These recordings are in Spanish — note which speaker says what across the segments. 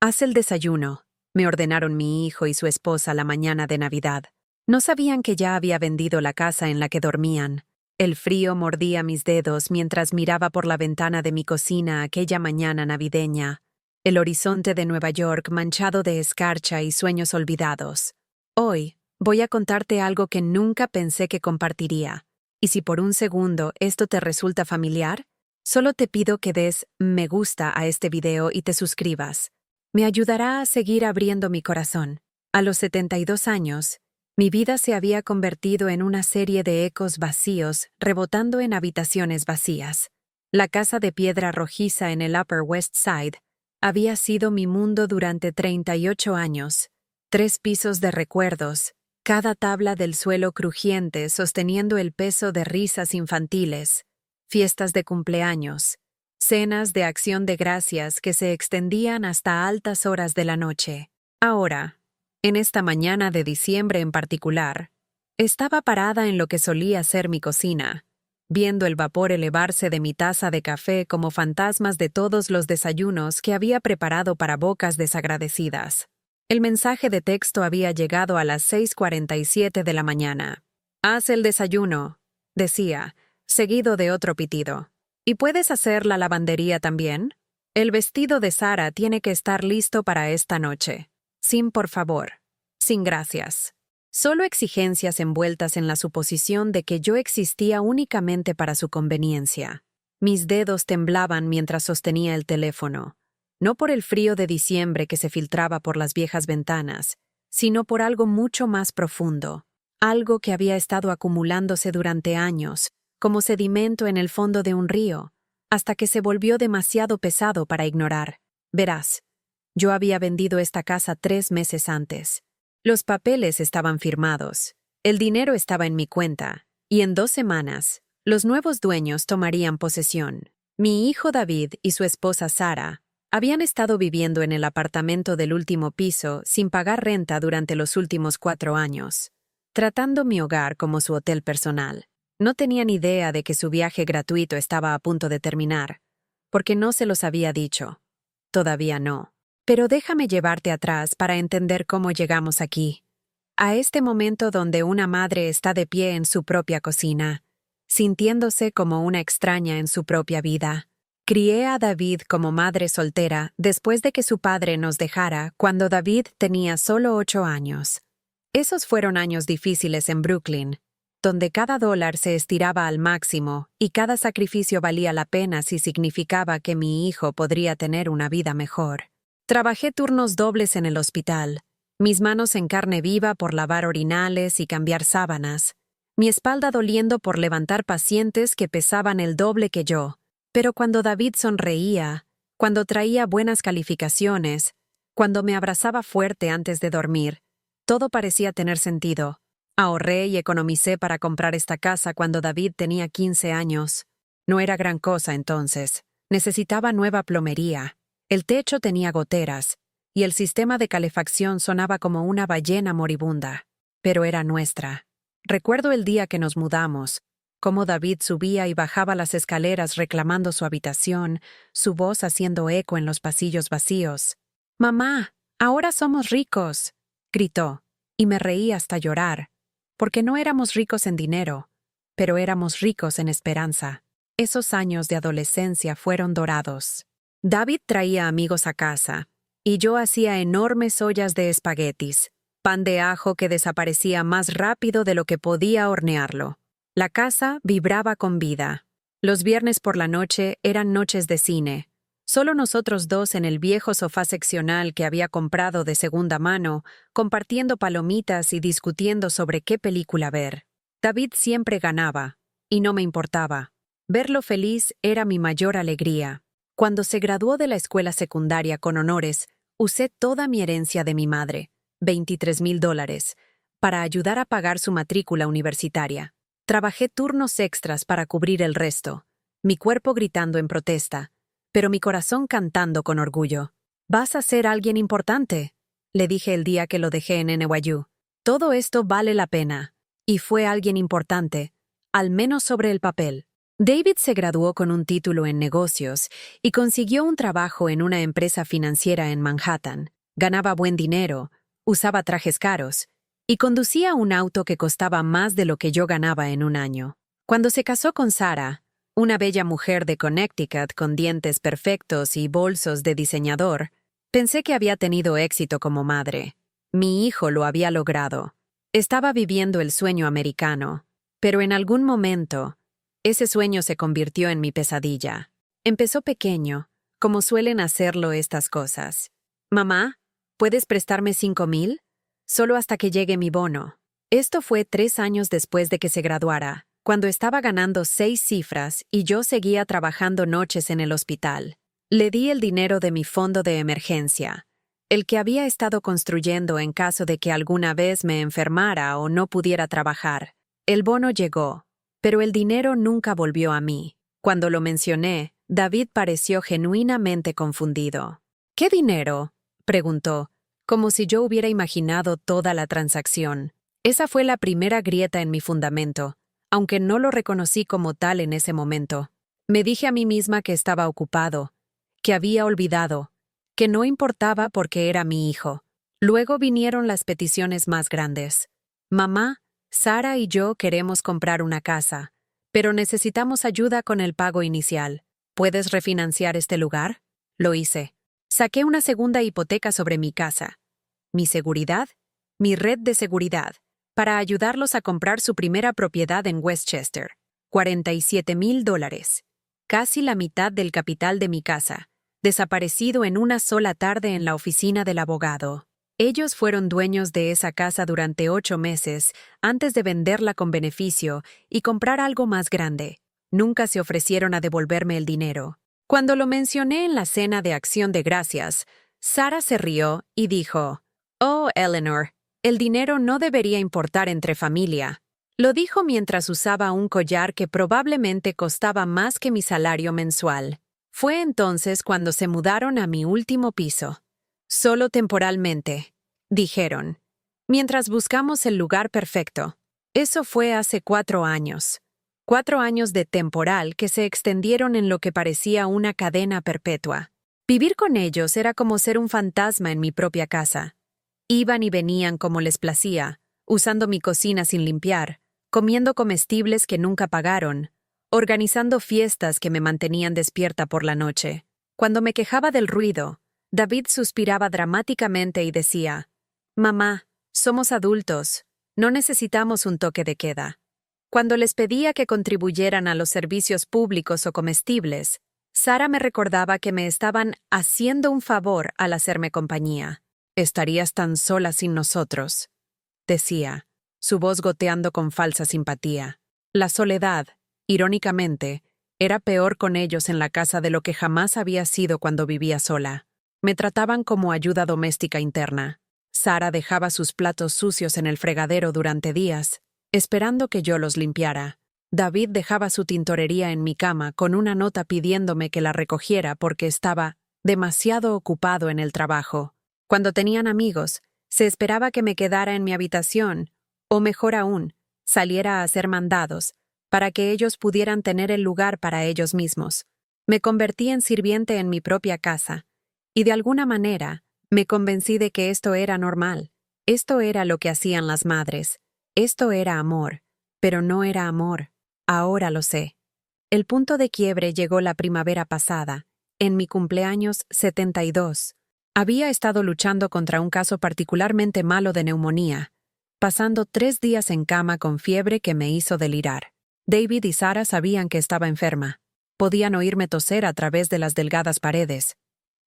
Speaker 1: Haz el desayuno, me ordenaron mi hijo y su esposa la mañana de Navidad. No sabían que ya había vendido la casa en la que dormían. El frío mordía mis dedos mientras miraba por la ventana de mi cocina aquella mañana navideña. El horizonte de Nueva York manchado de escarcha y sueños olvidados. Hoy, voy a contarte algo que nunca pensé que compartiría. Y si por un segundo esto te resulta familiar, solo te pido que des me gusta a este video y te suscribas. Me ayudará a seguir abriendo mi corazón. A los 72 años, mi vida se había convertido en una serie de ecos vacíos rebotando en habitaciones vacías. La casa de piedra rojiza en el Upper West Side había sido mi mundo durante 38 años. 3 pisos de recuerdos, cada tabla del suelo crujiente sosteniendo el peso de risas infantiles, fiestas de cumpleaños, cenas de acción de gracias que se extendían hasta altas horas de la noche. Ahora, en esta mañana de diciembre en particular, estaba parada en lo que solía ser mi cocina, viendo el vapor elevarse de mi taza de café como fantasmas de todos los desayunos que había preparado para bocas desagradecidas. El mensaje de texto había llegado a las 6:47 de la mañana. «Haz el desayuno», decía, seguido de otro pitido. «¿Y puedes hacer la lavandería también? El vestido de Sara tiene que estar listo para esta noche. Sin por favor. Sin gracias». Solo exigencias envueltas en la suposición de que yo existía únicamente para su conveniencia. Mis dedos temblaban mientras sostenía el teléfono, no por el frío de diciembre que se filtraba por las viejas ventanas, sino por algo mucho más profundo, algo que había estado acumulándose durante años, como sedimento en el fondo de un río, hasta que se volvió demasiado pesado para ignorar. Verás, yo había vendido esta casa 3 meses antes. Los papeles estaban firmados, el dinero estaba en mi cuenta, y en 2 semanas, los nuevos dueños tomarían posesión. Mi hijo David y su esposa Sara habían estado viviendo en el apartamento del último piso sin pagar renta durante los últimos 4 años, tratando mi hogar como su hotel personal. No tenían idea de que su viaje gratuito estaba a punto de terminar, porque no se los había dicho. Todavía no. Pero déjame llevarte atrás para entender cómo llegamos aquí. A este momento donde una madre está de pie en su propia cocina, sintiéndose como una extraña en su propia vida. Crié a David como madre soltera después de que su padre nos dejara cuando David tenía solo 8 años. Esos fueron años difíciles en Brooklyn, donde cada dólar se estiraba al máximo y cada sacrificio valía la pena si significaba que mi hijo podría tener una vida mejor. Trabajé turnos dobles en el hospital, mis manos en carne viva por lavar orinales y cambiar sábanas, mi espalda doliendo por levantar pacientes que pesaban el doble que yo. Pero cuando David sonreía, cuando traía buenas calificaciones, cuando me abrazaba fuerte antes de dormir, todo parecía tener sentido. Ahorré y economicé para comprar esta casa cuando David tenía 15 años. No era gran cosa entonces. Necesitaba nueva plomería. El techo tenía goteras, y el sistema de calefacción sonaba como una ballena moribunda. Pero era nuestra. Recuerdo el día que nos mudamos, cómo David subía y bajaba las escaleras reclamando su habitación, su voz haciendo eco en los pasillos vacíos. «Mamá, ahora somos ricos», gritó, y me reí hasta llorar, porque no éramos ricos en dinero, pero éramos ricos en esperanza. Esos años de adolescencia fueron dorados. David traía amigos a casa, y yo hacía enormes ollas de espaguetis, pan de ajo que desaparecía más rápido de lo que podía hornearlo. La casa vibraba con vida. Los viernes por la noche eran noches de cine. Solo nosotros dos en el viejo sofá seccional que había comprado de segunda mano, compartiendo palomitas y discutiendo sobre qué película ver. David siempre ganaba, y no me importaba. Verlo feliz era mi mayor alegría. Cuando se graduó de la escuela secundaria con honores, usé toda mi herencia de mi madre, $23,000, para ayudar a pagar su matrícula universitaria. Trabajé turnos extras para cubrir el resto, mi cuerpo gritando en protesta, pero mi corazón cantando con orgullo. «Vas a ser alguien importante», le dije el día que lo dejé en NYU. «Todo esto vale la pena». Y fue alguien importante, al menos sobre el papel. David se graduó con un título en negocios y consiguió un trabajo en una empresa financiera en Manhattan. Ganaba buen dinero, usaba trajes caros y conducía un auto que costaba más de lo que yo ganaba en un año. Cuando se casó con Sarah, una bella mujer de Connecticut con dientes perfectos y bolsos de diseñador, pensé que había tenido éxito como madre. Mi hijo lo había logrado. Estaba viviendo el sueño americano, pero en algún momento, ese sueño se convirtió en mi pesadilla. Empezó pequeño, como suelen hacerlo estas cosas. Mamá, ¿puedes prestarme 5,000? Solo hasta que llegue mi bono. Esto fue 3 años después de que se graduara, cuando estaba ganando 6 cifras y yo seguía trabajando noches en el hospital. Le di el dinero de mi fondo de emergencia, el que había estado construyendo en caso de que alguna vez me enfermara o no pudiera trabajar. El bono llegó, pero el dinero nunca volvió a mí. Cuando lo mencioné, David pareció genuinamente confundido. ¿Qué dinero?, preguntó, como si yo hubiera imaginado toda la transacción. Esa fue la primera grieta en mi fundamento, aunque no lo reconocí como tal en ese momento. Me dije a mí misma que estaba ocupado, que había olvidado, que no importaba porque era mi hijo. Luego vinieron las peticiones más grandes. Mamá, Sarah y yo queremos comprar una casa, pero necesitamos ayuda con el pago inicial. ¿Puedes refinanciar este lugar? Lo hice. Saqué una segunda hipoteca sobre mi casa. Mi seguridad, mi red de seguridad, para ayudarlos a comprar su primera propiedad en Westchester. $47,000. Casi la mitad del capital de mi casa, desaparecido en una sola tarde en la oficina del abogado. Ellos fueron dueños de esa casa durante 8 meses antes de venderla con beneficio y comprar algo más grande. Nunca se ofrecieron a devolverme el dinero. Cuando lo mencioné en la cena de Acción de Gracias, Sarah se rió y dijo, «Oh, Eleanor, el dinero no debería importar entre familia». Lo dijo mientras usaba un collar que probablemente costaba más que mi salario mensual. Fue entonces cuando se mudaron a mi último piso. Solo temporalmente, dijeron, mientras buscamos el lugar perfecto. Eso fue hace 4 años. 4 años de temporal que se extendieron en lo que parecía una cadena perpetua. Vivir con ellos era como ser un fantasma en mi propia casa. Iban y venían como les placía, usando mi cocina sin limpiar, comiendo comestibles que nunca pagaron, organizando fiestas que me mantenían despierta por la noche. Cuando me quejaba del ruido, David suspiraba dramáticamente y decía, «Mamá, somos adultos, no necesitamos un toque de queda». Cuando les pedía que contribuyeran a los servicios públicos o comestibles, Sarah me recordaba que me estaban haciendo un favor al hacerme compañía. «Estarías tan sola sin nosotros», decía, su voz goteando con falsa simpatía. La soledad, irónicamente, era peor con ellos en la casa de lo que jamás había sido cuando vivía sola. Me trataban como ayuda doméstica interna. Sarah dejaba sus platos sucios en el fregadero durante días, esperando que yo los limpiara. David dejaba su tintorería en mi cama con una nota pidiéndome que la recogiera porque estaba demasiado ocupado en el trabajo. Cuando tenían amigos, se esperaba que me quedara en mi habitación, o mejor aún, saliera a hacer mandados, para que ellos pudieran tener el lugar para ellos mismos. Me convertí en sirviente en mi propia casa, y de alguna manera me convencí de que esto era normal. Esto era lo que hacían las madres. Esto era amor, pero no era amor. Ahora lo sé. El punto de quiebre llegó la primavera pasada, en mi cumpleaños 72. Había estado luchando contra un caso particularmente malo de neumonía, pasando 3 días en cama con fiebre que me hizo delirar. David y Sarah sabían que estaba enferma. Podían oírme toser a través de las delgadas paredes,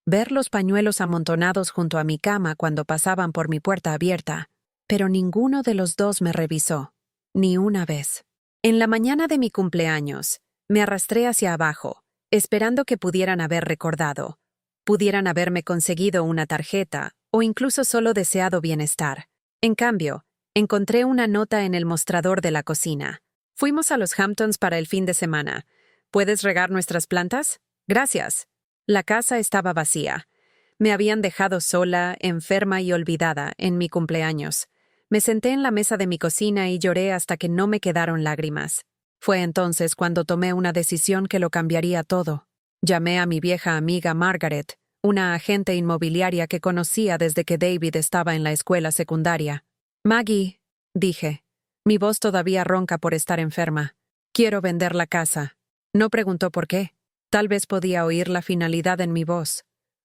Speaker 1: ver los pañuelos amontonados junto a mi cama cuando pasaban por mi puerta abierta, pero ninguno de los dos me revisó, ni una vez. En la mañana de mi cumpleaños, me arrastré hacia abajo, esperando que pudieran haber recordado, pudieran haberme conseguido una tarjeta o incluso solo deseado bienestar. En cambio, encontré una nota en el mostrador de la cocina. «Fuimos a los Hamptons para el fin de semana. ¿Puedes regar nuestras plantas? Gracias». La casa estaba vacía. Me habían dejado sola, enferma y olvidada en mi cumpleaños. Me senté en la mesa de mi cocina y lloré hasta que no me quedaron lágrimas. Fue entonces cuando tomé una decisión que lo cambiaría todo. Llamé a mi vieja amiga Margaret, una agente inmobiliaria que conocía desde que David estaba en la escuela secundaria. Maggie, dije, mi voz todavía ronca por estar enferma. Quiero vender la casa. No preguntó por qué. Tal vez podía oír la finalidad en mi voz.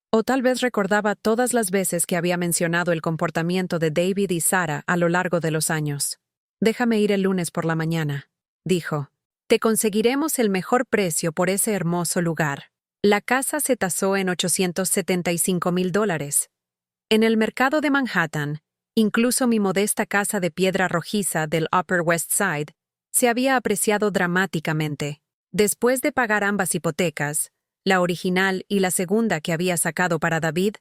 Speaker 1: O tal vez recordaba todas las veces que había mencionado el comportamiento de David y Sarah a lo largo de los años. Déjame ir el lunes por la mañana, dijo. Te conseguiremos el mejor precio por ese hermoso lugar. La casa se tasó en $875,000. En el mercado de Manhattan, incluso mi modesta casa de piedra rojiza del Upper West Side se había apreciado dramáticamente. Después de pagar ambas hipotecas, la original y la segunda que había sacado para David,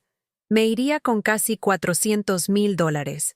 Speaker 1: me iría con casi $400,000.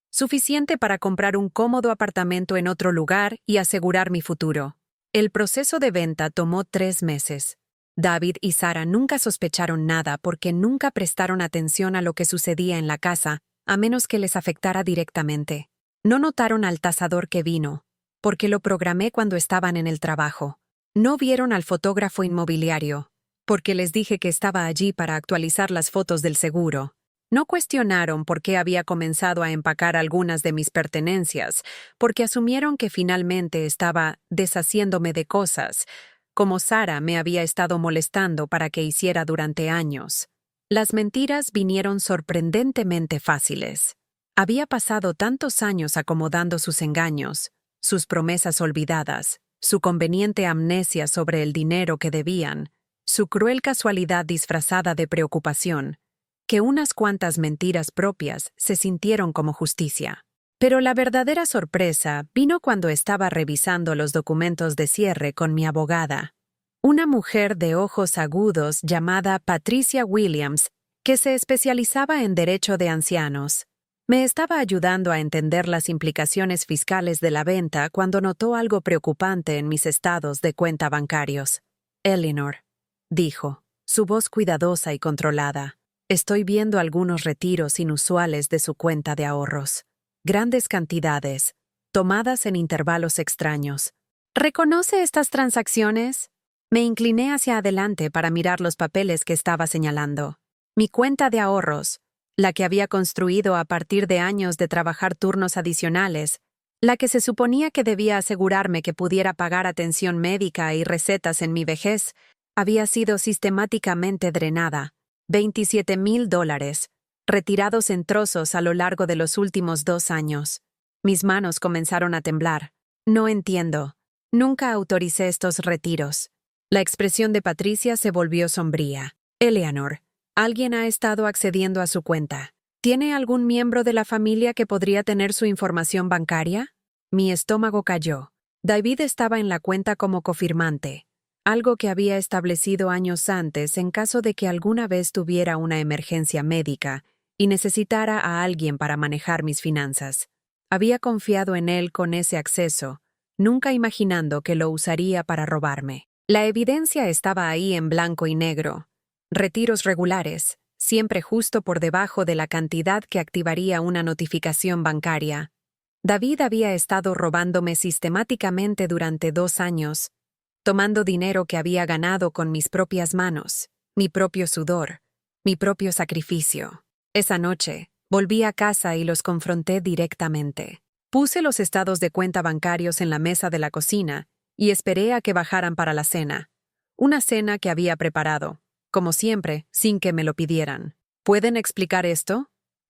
Speaker 1: Suficiente para comprar un cómodo apartamento en otro lugar y asegurar mi futuro. El proceso de venta tomó 3 meses. David y Sarah nunca sospecharon nada porque nunca prestaron atención a lo que sucedía en la casa, a menos que les afectara directamente. No notaron al tasador que vino, porque lo programé cuando estaban en el trabajo. No vieron al fotógrafo inmobiliario, porque les dije que estaba allí para actualizar las fotos del seguro. No cuestionaron por qué había comenzado a empacar algunas de mis pertenencias, porque asumieron que finalmente estaba deshaciéndome de cosas, como Sarah me había estado molestando para que hiciera durante años. Las mentiras vinieron sorprendentemente fáciles. Había pasado tantos años acomodando sus engaños, sus promesas olvidadas, su conveniente amnesia sobre el dinero que debían, su cruel casualidad disfrazada de preocupación, que unas cuantas mentiras propias se sintieron como justicia. Pero la verdadera sorpresa vino cuando estaba revisando los documentos de cierre con mi abogada, una mujer de ojos agudos llamada Patricia Williams, que se especializaba en derecho de ancianos. Me estaba ayudando a entender las implicaciones fiscales de la venta cuando notó algo preocupante en mis estados de cuenta bancarios. Eleanor, dijo, su voz cuidadosa y controlada. Estoy viendo algunos retiros inusuales de su cuenta de ahorros. Grandes cantidades, tomadas en intervalos extraños. ¿Reconoce estas transacciones? Me incliné hacia adelante para mirar los papeles que estaba señalando. Mi cuenta de ahorros, la que había construido a partir de años de trabajar turnos adicionales, la que se suponía que debía asegurarme que pudiera pagar atención médica y recetas en mi vejez, había sido sistemáticamente drenada. $27,000, retirados en trozos a lo largo de los últimos 2 años. Mis manos comenzaron a temblar. No entiendo. Nunca autoricé estos retiros. La expresión de Patricia se volvió sombría. Eleanor, alguien ha estado accediendo a su cuenta. ¿Tiene algún miembro de la familia que podría tener su información bancaria? Mi estómago cayó. David estaba en la cuenta como cofirmante, algo que había establecido años antes en caso de que alguna vez tuviera una emergencia médica y necesitara a alguien para manejar mis finanzas. Había confiado en él con ese acceso, nunca imaginando que lo usaría para robarme. La evidencia estaba ahí en blanco y negro. Retiros regulares, siempre justo por debajo de la cantidad que activaría una notificación bancaria. David había estado robándome sistemáticamente durante 2 años, tomando dinero que había ganado con mis propias manos, mi propio sudor, mi propio sacrificio. Esa noche, volví a casa y los confronté directamente. Puse los estados de cuenta bancarios en la mesa de la cocina y esperé a que bajaran para la cena. Una cena que había preparado, como siempre, sin que me lo pidieran. ¿Pueden explicar esto?,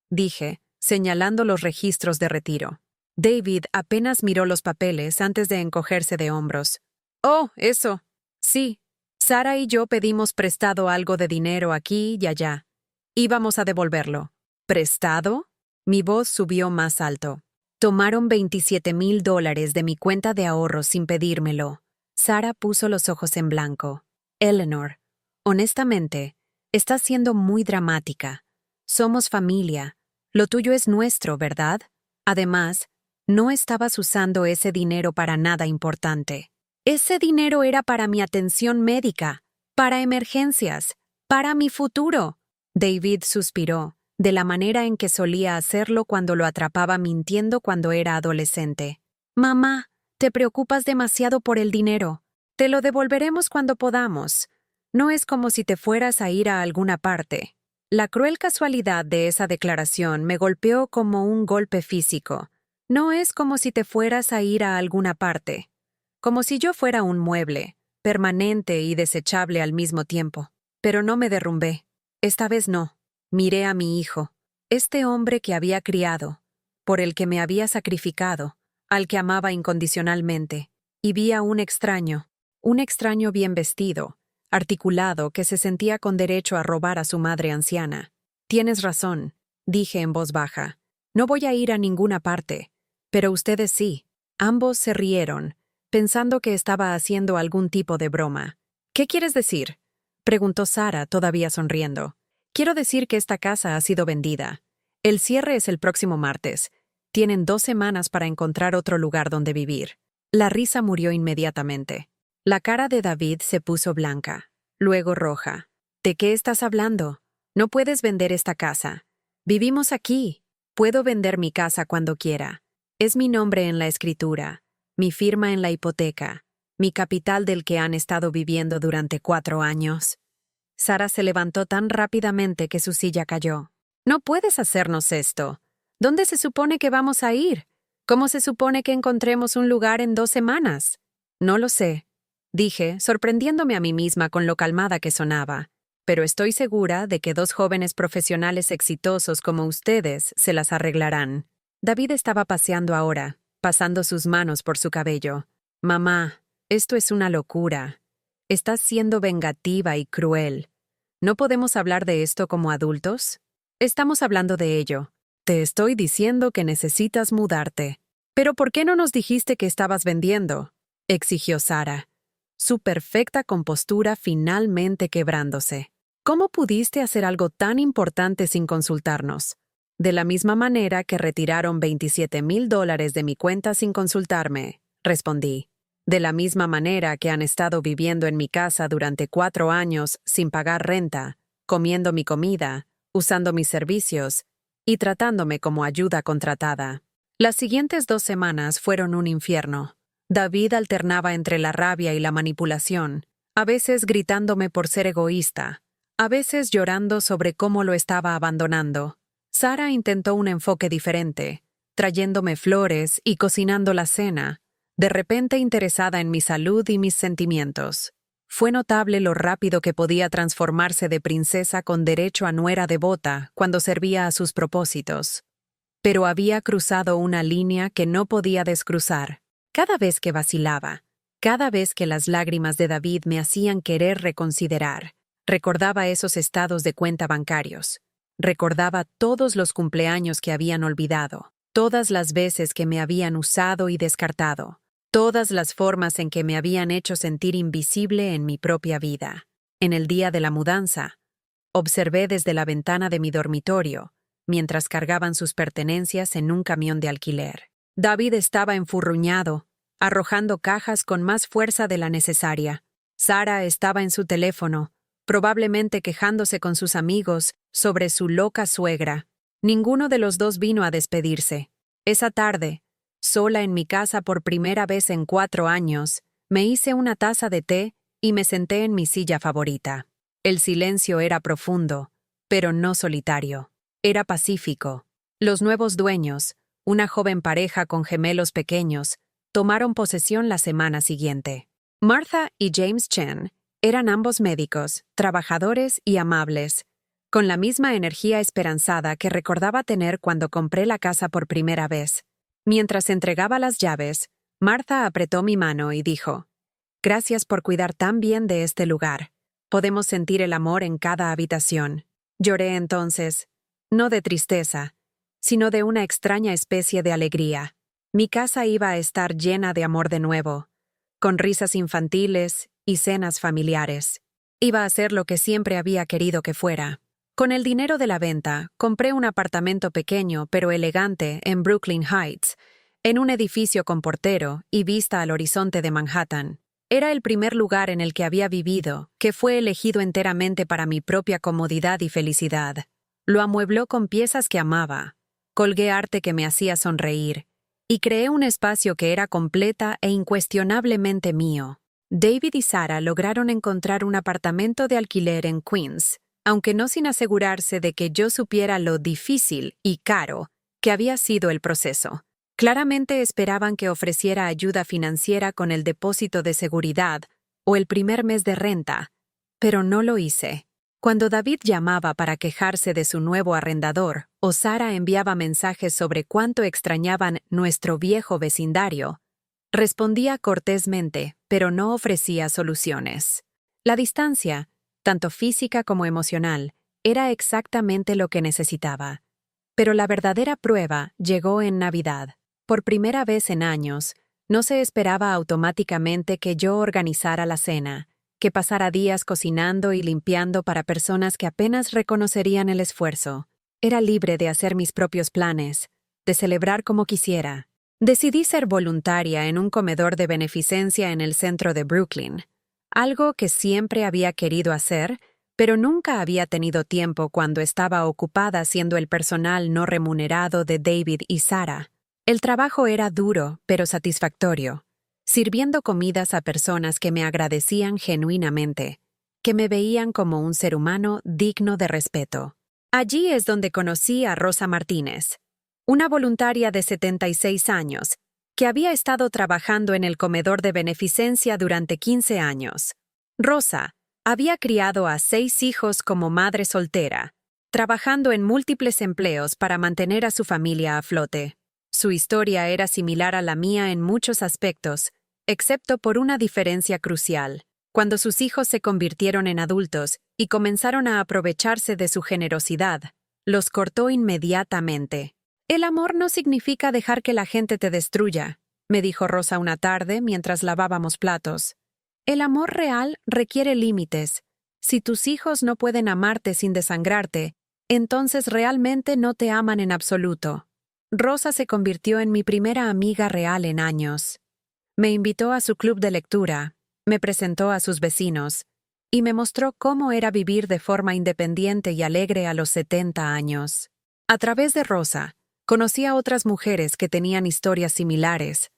Speaker 1: dije, señalando los registros de retiro. David apenas miró los papeles antes de encogerse de hombros. «Oh, eso. Sí. Sarah y yo pedimos prestado algo de dinero aquí y allá. Íbamos a devolverlo». ¿Prestado? Mi voz subió más alto. Tomaron $27,000 de mi cuenta de ahorros sin pedírmelo. Sarah puso los ojos en blanco. Eleanor, honestamente, estás siendo muy dramática. Somos familia. Lo tuyo es nuestro, ¿verdad? Además, no estabas usando ese dinero para nada importante. Ese dinero era para mi atención médica, para emergencias, para mi futuro. David suspiró, de la manera en que solía hacerlo cuando lo atrapaba mintiendo cuando era adolescente. Mamá, Te preocupas demasiado por el dinero. Te lo devolveremos cuando podamos. No es como si te fueras a ir a alguna parte. La cruel casualidad de esa declaración me golpeó como un golpe físico. No es como si te fueras a ir a alguna parte. Como si yo fuera un mueble, permanente y desechable al mismo tiempo. Pero no me derrumbé. Esta vez no. Miré a mi hijo, este hombre que había criado, por el que me había sacrificado, al que amaba incondicionalmente, y vi a un extraño bien vestido, articulado, que se sentía con derecho a robar a su madre anciana. Tienes razón, dije en voz baja. No voy a ir a ninguna parte. Pero ustedes sí. Ambos se rieron, pensando que estaba haciendo algún tipo de broma. ¿Qué quieres decir?, preguntó Sara, todavía sonriendo. Quiero decir que esta casa ha sido vendida. El cierre es el próximo martes. Tienen 2 semanas para encontrar otro lugar donde vivir. La risa murió inmediatamente. La cara de David se puso blanca, luego roja. ¿De qué estás hablando? No puedes vender esta casa. Vivimos aquí. Puedo vender mi casa cuando quiera. Es mi nombre en la escritura, mi firma en la hipoteca, mi capital del que han estado viviendo durante 4 años. Sara se levantó tan rápidamente que su silla cayó. No puedes hacernos esto. ¿Dónde se supone que vamos a ir? ¿Cómo se supone que encontremos un lugar en 2 semanas? No lo sé, dije, sorprendiéndome a mí misma con lo calmada que sonaba. Pero estoy segura de que 2 jóvenes profesionales exitosos como ustedes se las arreglarán. David estaba paseando ahora, pasando sus manos por su cabello. Mamá, esto es una locura. Estás siendo vengativa y cruel. ¿No podemos hablar de esto como adultos? Estamos hablando de ello. Te estoy diciendo que necesitas mudarte. ¿Pero por qué no nos dijiste que estabas vendiendo?, exigió Sara, su perfecta compostura finalmente quebrándose. ¿Cómo pudiste hacer algo tan importante sin consultarnos? De la misma manera que retiraron $27,000 de mi cuenta sin consultarme, respondí. De la misma manera que han estado viviendo en mi casa durante 4 años sin pagar renta, comiendo mi comida, usando mis servicios y tratándome como ayuda contratada. Las siguientes 2 semanas fueron un infierno. David alternaba entre la rabia y la manipulación, a veces gritándome por ser egoísta, a veces llorando sobre cómo lo estaba abandonando. Sara intentó un enfoque diferente, trayéndome flores y cocinando la cena, de repente interesada en mi salud y mis sentimientos. Fue notable lo rápido que podía transformarse de princesa con derecho a nuera devota cuando servía a sus propósitos. Pero había cruzado una línea que no podía descruzar. Cada vez que vacilaba, cada vez que las lágrimas de David me hacían querer reconsiderar, recordaba esos estados de cuenta bancarios. Recordaba todos los cumpleaños que habían olvidado, todas las veces que me habían usado y descartado, todas las formas en que me habían hecho sentir invisible en mi propia vida. En el día de la mudanza, observé desde la ventana de mi dormitorio, mientras cargaban sus pertenencias en un camión de alquiler. David estaba enfurruñado, arrojando cajas con más fuerza de la necesaria. Sara estaba en su teléfono, probablemente quejándose con sus amigos sobre su loca suegra. Ninguno de los dos vino a despedirse. Esa tarde, sola en mi casa por primera vez en 4 años, me hice una taza de té y me senté en mi silla favorita. El silencio era profundo, pero no solitario. Era pacífico. Los nuevos dueños, una joven pareja con gemelos pequeños, tomaron posesión la semana siguiente. Martha y James Chen eran ambos médicos, trabajadores y amables, con la misma energía esperanzada que recordaba tener cuando compré la casa por primera vez. Mientras entregaba las llaves, Martha apretó mi mano y dijo: «Gracias por cuidar tan bien de este lugar. Podemos sentir el amor en cada habitación». Lloré entonces, no de tristeza, sino de una extraña especie de alegría. Mi casa iba a estar llena de amor de nuevo, con risas infantiles y cenas familiares. Iba a ser lo que siempre había querido que fuera. Con el dinero de la venta, compré un apartamento pequeño pero elegante en Brooklyn Heights, en un edificio con portero y vista al horizonte de Manhattan. Era el primer lugar en el que había vivido, que fue elegido enteramente para mi propia comodidad y felicidad. Lo amuebló con piezas que amaba. Colgué arte que me hacía sonreír. y creé un espacio que era completa e incuestionablemente mío. David y Sarah lograron encontrar un apartamento de alquiler en Queens, aunque no sin asegurarse de que yo supiera lo difícil y caro que había sido el proceso. Claramente esperaban que ofreciera ayuda financiera con el depósito de seguridad o el primer mes de renta, pero no lo hice. Cuando David llamaba para quejarse de su nuevo arrendador o Sarah enviaba mensajes sobre cuánto extrañaban nuestro viejo vecindario, respondía cortésmente, pero no ofrecía soluciones. La distancia, tanto física como emocional, era exactamente lo que necesitaba. Pero la verdadera prueba llegó en Navidad. Por primera vez en años, no se esperaba automáticamente que yo organizara la cena, que pasara días cocinando y limpiando para personas que apenas reconocerían el esfuerzo. Era libre de hacer mis propios planes, de celebrar como quisiera. Decidí ser voluntaria en un comedor de beneficencia en el centro de Brooklyn, algo que siempre había querido hacer, pero nunca había tenido tiempo cuando estaba ocupada siendo el personal no remunerado de David y Sarah. El trabajo era duro, pero satisfactorio, sirviendo comidas a personas que me agradecían genuinamente, que me veían como un ser humano digno de respeto. Allí es donde conocí a Rosa Martínez, una voluntaria de 76 años, que había estado trabajando en el comedor de beneficencia durante 15 años. Rosa había criado a 6 hijos como madre soltera, trabajando en múltiples empleos para mantener a su familia a flote. Su historia era similar a la mía en muchos aspectos, excepto por una diferencia crucial. Cuando sus hijos se convirtieron en adultos y comenzaron a aprovecharse de su generosidad, los cortó inmediatamente. «El amor no significa dejar que la gente te destruya», me dijo Rosa una tarde mientras lavábamos platos. «El amor real requiere límites. Si tus hijos no pueden amarte sin desangrarte, entonces realmente no te aman en absoluto». Rosa se convirtió en mi primera amiga real en años. Me invitó a su club de lectura, me presentó a sus vecinos y me mostró cómo era vivir de forma independiente y alegre a los 70 años. A través de Rosa, conocí a otras mujeres que tenían historias similares,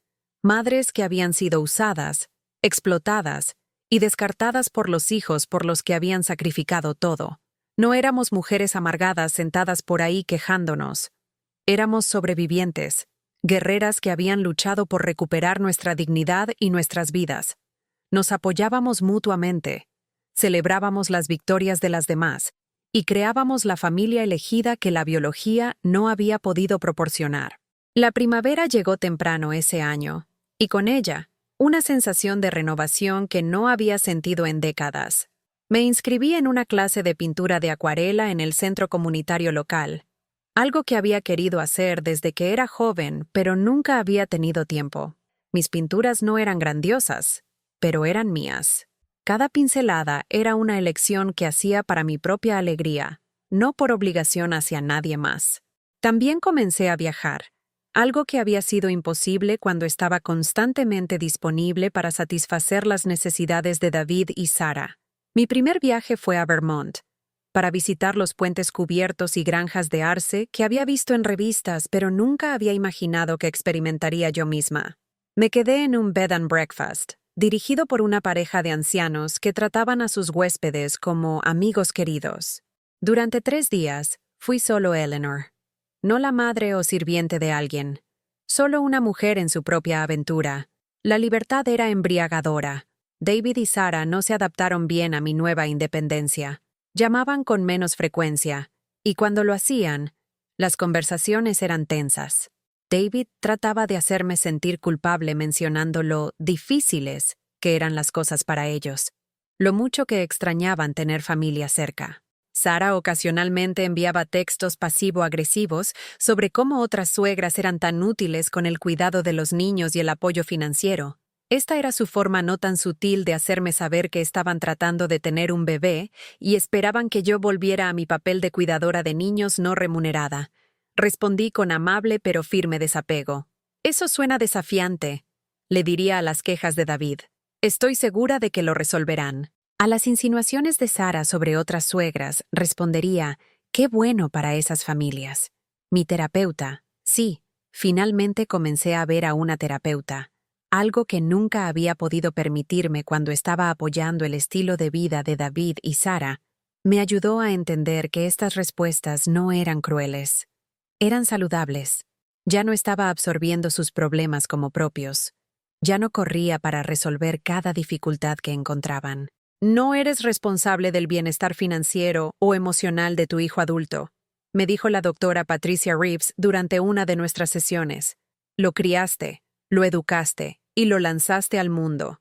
Speaker 1: madres que habían sido usadas, explotadas y descartadas por los hijos por los que habían sacrificado todo. No éramos mujeres amargadas sentadas por ahí quejándonos. Éramos sobrevivientes, guerreras que habían luchado por recuperar nuestra dignidad y nuestras vidas. Nos apoyábamos mutuamente, celebrábamos las victorias de las demás y creábamos la familia elegida que la biología no había podido proporcionar. La primavera llegó temprano ese año, y con ella, una sensación de renovación que no había sentido en décadas. Me inscribí en una clase de pintura de acuarela en el centro comunitario local, algo que había querido hacer desde que era joven, pero nunca había tenido tiempo. Mis pinturas no eran grandiosas, pero eran mías. Cada pincelada era una elección que hacía para mi propia alegría, no por obligación hacia nadie más. También comencé a viajar, algo que había sido imposible cuando estaba constantemente disponible para satisfacer las necesidades de David y Sarah. Mi primer viaje fue a Vermont, para visitar los puentes cubiertos y granjas de arce que había visto en revistas, pero nunca había imaginado que experimentaría yo misma. Me quedé en un bed and breakfast, dirigido por una pareja de ancianos que trataban a sus huéspedes como amigos queridos. Durante 3 días, fui solo Eleanor, no la madre o sirviente de alguien, solo una mujer en su propia aventura. La libertad era embriagadora. David y Sarah no se adaptaron bien a mi nueva independencia. Llamaban con menos frecuencia, y cuando lo hacían, las conversaciones eran tensas. David trataba de hacerme sentir culpable mencionando lo difíciles que eran las cosas para ellos, lo mucho que extrañaban tener familia cerca. Sarah ocasionalmente enviaba textos pasivo-agresivos sobre cómo otras suegras eran tan útiles con el cuidado de los niños y el apoyo financiero. Esta era su forma no tan sutil de hacerme saber que estaban tratando de tener un bebé y esperaban que yo volviera a mi papel de cuidadora de niños no remunerada. Respondí con amable pero firme desapego. «Eso suena desafiante», le diría a las quejas de David. «Estoy segura de que lo resolverán». A las insinuaciones de Sarah sobre otras suegras, respondería: «Qué bueno para esas familias». Mi terapeuta, sí, Finalmente comencé a ver a una terapeuta, algo que nunca había podido permitirme cuando estaba apoyando el estilo de vida de David y Sara. Me ayudó a entender que estas respuestas no eran crueles. Eran saludables. Ya no estaba absorbiendo sus problemas como propios. Ya no corría para resolver cada dificultad que encontraban. No eres responsable del bienestar financiero o emocional de tu hijo adulto, me dijo la doctora Patricia Reeves durante una de nuestras sesiones. Lo criaste, lo educaste y lo lanzaste al mundo.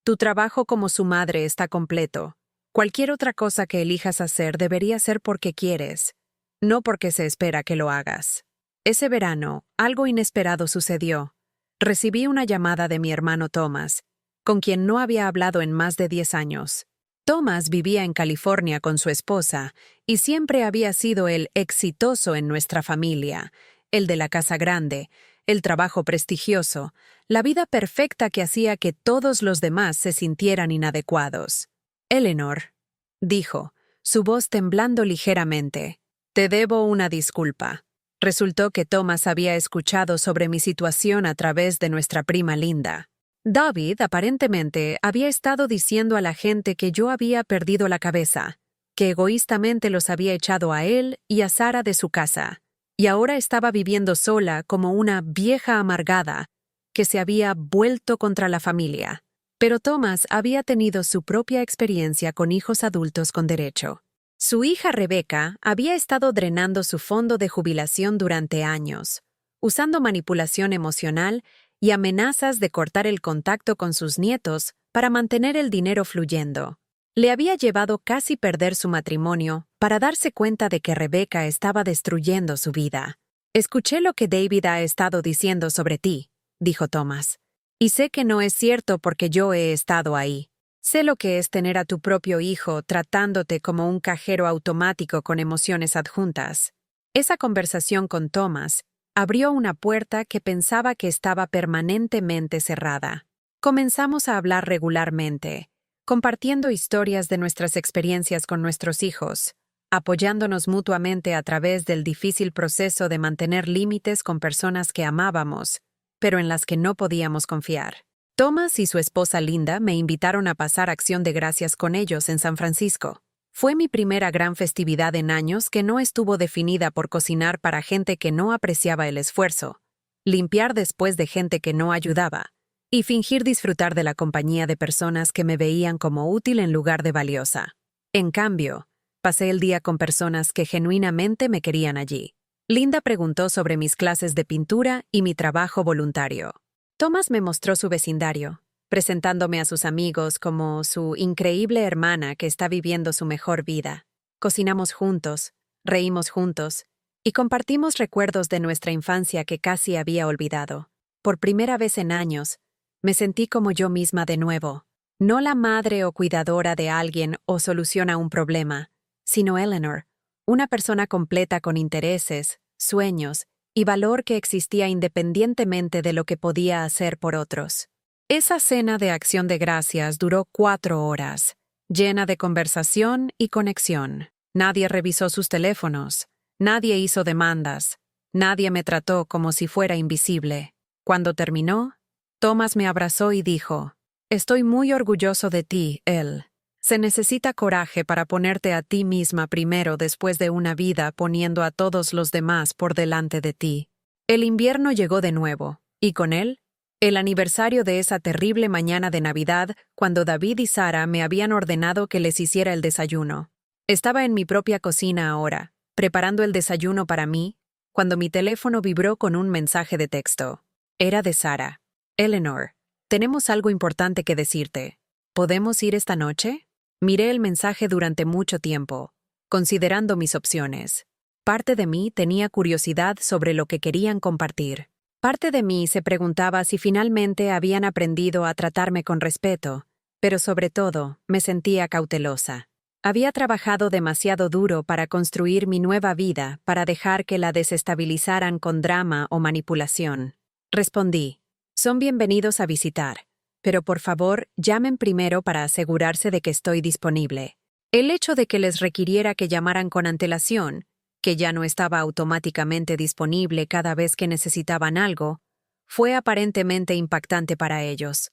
Speaker 1: Tu trabajo como su madre está completo. Cualquier otra cosa que elijas hacer debería ser porque quieres, no porque se espera que lo hagas. Ese verano, algo inesperado sucedió. Recibí una llamada de mi hermano Thomas, con quien no había hablado en más de 10 años. Thomas vivía en California con su esposa y siempre había sido el exitoso en nuestra familia, el de la casa grande, el trabajo prestigioso, la vida perfecta que hacía que todos los demás se sintieran inadecuados. Eleanor, dijo, su voz temblando ligeramente, te debo una disculpa. Resultó que Thomas había escuchado sobre mi situación a través de nuestra prima Linda. David, aparentemente, había estado diciendo a la gente que yo había perdido la cabeza, que egoístamente los había echado a él y a Sara de su casa, y ahora estaba viviendo sola como una vieja amargada que se había vuelto contra la familia. Pero Thomas había tenido su propia experiencia con hijos adultos con derecho. Su hija Rebecca había estado drenando su fondo de jubilación durante años, usando manipulación emocional y amenazas de cortar el contacto con sus nietos para mantener el dinero fluyendo. Le había llevado casi perder su matrimonio para darse cuenta de que Rebecca estaba destruyendo su vida. Escuché lo que David ha estado diciendo sobre ti, dijo Thomas, y sé que no es cierto porque yo he estado ahí. Sé lo que es tener a tu propio hijo tratándote como un cajero automático con emociones adjuntas. Esa conversación con Thomas abrió una puerta que pensaba que estaba permanentemente cerrada. Comenzamos a hablar regularmente, compartiendo historias de nuestras experiencias con nuestros hijos, apoyándonos mutuamente a través del difícil proceso de mantener límites con personas que amábamos, pero en las que no podíamos confiar. Thomas y su esposa Linda me invitaron a pasar Acción de Gracias con ellos en San Francisco. Fue mi primera gran festividad en años que no estuvo definida por cocinar para gente que no apreciaba el esfuerzo, limpiar después de gente que no ayudaba, y fingir disfrutar de la compañía de personas que me veían como útil en lugar de valiosa. En cambio, pasé el día con personas que genuinamente me querían allí. Linda preguntó sobre mis clases de pintura y mi trabajo voluntario. Thomas me mostró su vecindario, presentándome a sus amigos como su increíble hermana que está viviendo su mejor vida. Cocinamos juntos, reímos juntos, y compartimos recuerdos de nuestra infancia que casi había olvidado. Por primera vez en años, me sentí como yo misma de nuevo, no la madre o cuidadora de alguien o solución a un problema, sino Eleanor, una persona completa con intereses, sueños y valor que existía independientemente de lo que podía hacer por otros. Esa cena de Acción de Gracias duró 4 horas, llena de conversación y conexión. Nadie revisó sus teléfonos, nadie hizo demandas, nadie me trató como si fuera invisible. Cuando terminó, Thomas me abrazó y dijo, «Estoy muy orgulloso de ti, Elle. Se necesita coraje para ponerte a ti misma primero después de una vida poniendo a todos los demás por delante de ti». El invierno llegó de nuevo, y con él, el aniversario de esa terrible mañana de Navidad cuando David y Sara me habían ordenado que les hiciera el desayuno. Estaba en mi propia cocina ahora, preparando el desayuno para mí, cuando mi teléfono vibró con un mensaje de texto. Era de Sara. «Eleanor, tenemos algo importante que decirte. ¿Podemos ir esta noche?» Miré el mensaje durante mucho tiempo, considerando mis opciones. Parte de mí tenía curiosidad sobre lo que querían compartir. Parte de mí se preguntaba si finalmente habían aprendido a tratarme con respeto, pero sobre todo me sentía cautelosa. Había trabajado demasiado duro para construir mi nueva vida para dejar que la desestabilizaran con drama o manipulación. Respondí, «Son bienvenidos a visitar. Pero por favor, llamen primero para asegurarse de que estoy disponible». El hecho de que les requiriera que llamaran con antelación que ya no estaba automáticamente disponible cada vez que necesitaban algo, fue aparentemente impactante para ellos.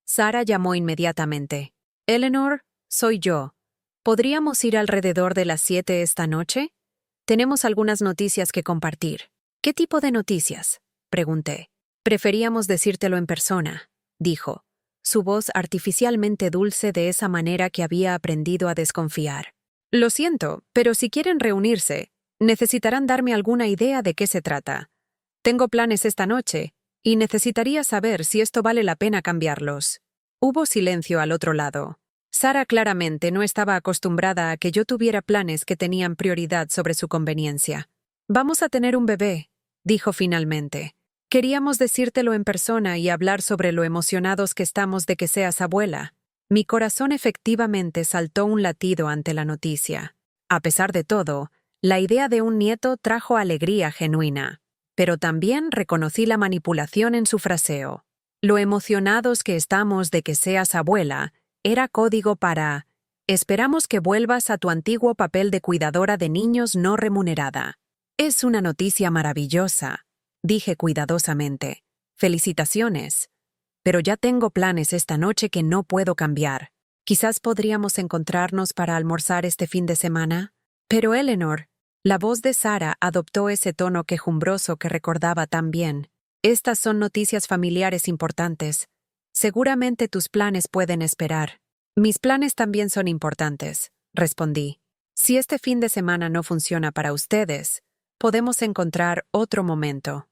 Speaker 1: Sara llamó inmediatamente. «Eleanor, soy yo. ¿Podríamos ir alrededor de las 7 esta noche? Tenemos algunas noticias que compartir». «¿Qué tipo de noticias?», pregunté. «Preferíamos decírtelo en persona», dijo, su voz artificialmente dulce de esa manera que había aprendido a desconfiar. «Lo siento, pero si quieren reunirse, necesitarán darme alguna idea de qué se trata. Tengo planes esta noche, y necesitaría saber si esto vale la pena cambiarlos». Hubo silencio al otro lado. Sara claramente no estaba acostumbrada a que yo tuviera planes que tenían prioridad sobre su conveniencia. «Vamos a tener un bebé», dijo finalmente. «Queríamos decírtelo en persona y hablar sobre lo emocionados que estamos de que seas abuela». Mi corazón efectivamente saltó un latido ante la noticia. A pesar de todo, la idea de un nieto trajo alegría genuina. Pero también reconocí la manipulación en su fraseo. Lo emocionados que estamos de que seas abuela era código para «esperamos que vuelvas a tu antiguo papel de cuidadora de niños no remunerada». «Es una noticia maravillosa», dije cuidadosamente. «Felicitaciones. Pero ya tengo planes esta noche que no puedo cambiar. Quizás podríamos encontrarnos para almorzar este fin de semana». «Pero Eleanor», la voz de Sara adoptó ese tono quejumbroso que recordaba tan bien. «Estas son noticias familiares importantes. Seguramente tus planes pueden esperar». «Mis planes también son importantes», respondí. «Si este fin de semana no funciona para ustedes, podemos encontrar otro momento».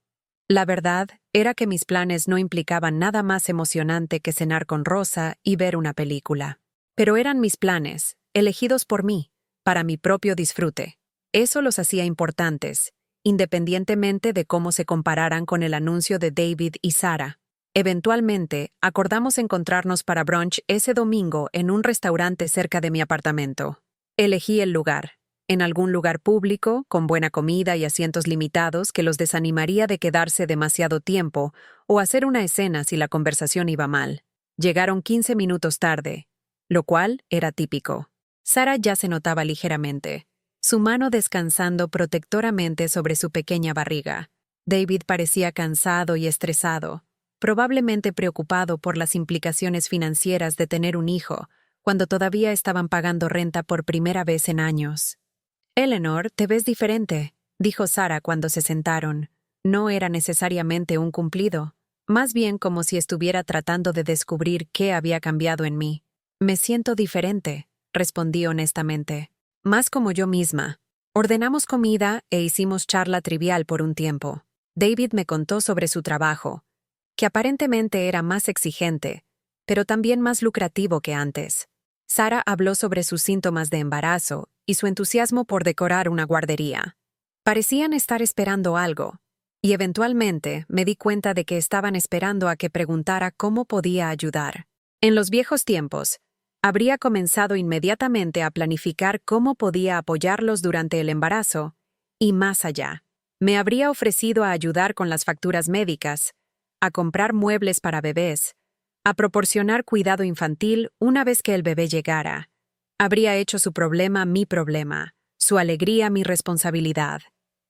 Speaker 1: La verdad era que mis planes no implicaban nada más emocionante que cenar con Rosa y ver una película. Pero eran mis planes, elegidos por mí, para mi propio disfrute. Eso los hacía importantes, independientemente de cómo se compararan con el anuncio de David y Sara. Eventualmente, acordamos encontrarnos para brunch ese domingo en un restaurante cerca de mi apartamento. Elegí el lugar, en algún lugar público, con buena comida y asientos limitados que los desanimaría de quedarse demasiado tiempo o hacer una escena si la conversación iba mal. Llegaron 15 minutos tarde, lo cual era típico. Sara ya se notaba ligeramente, su mano descansando protectoramente sobre su pequeña barriga. David parecía cansado y estresado, probablemente preocupado por las implicaciones financieras de tener un hijo, cuando todavía estaban pagando renta por primera vez en años. «Eleanor, te ves diferente», dijo Sara cuando se sentaron. No era necesariamente un cumplido, más bien como si estuviera tratando de descubrir qué había cambiado en mí. «Me siento diferente», respondí honestamente. «Más como yo misma». Ordenamos comida e hicimos charla trivial por un tiempo. David me contó sobre su trabajo, que aparentemente era más exigente, pero también más lucrativo que antes. Sara habló sobre sus síntomas de embarazo y su entusiasmo por decorar una guardería. Parecían estar esperando algo, y eventualmente me di cuenta de que estaban esperando a que preguntara cómo podía ayudar. En los viejos tiempos, habría comenzado inmediatamente a planificar cómo podía apoyarlos durante el embarazo, y más allá. Me habría ofrecido a ayudar con las facturas médicas, a comprar muebles para bebés, a proporcionar cuidado infantil una vez que el bebé llegara. Habría hecho su problema mi problema, su alegría mi responsabilidad.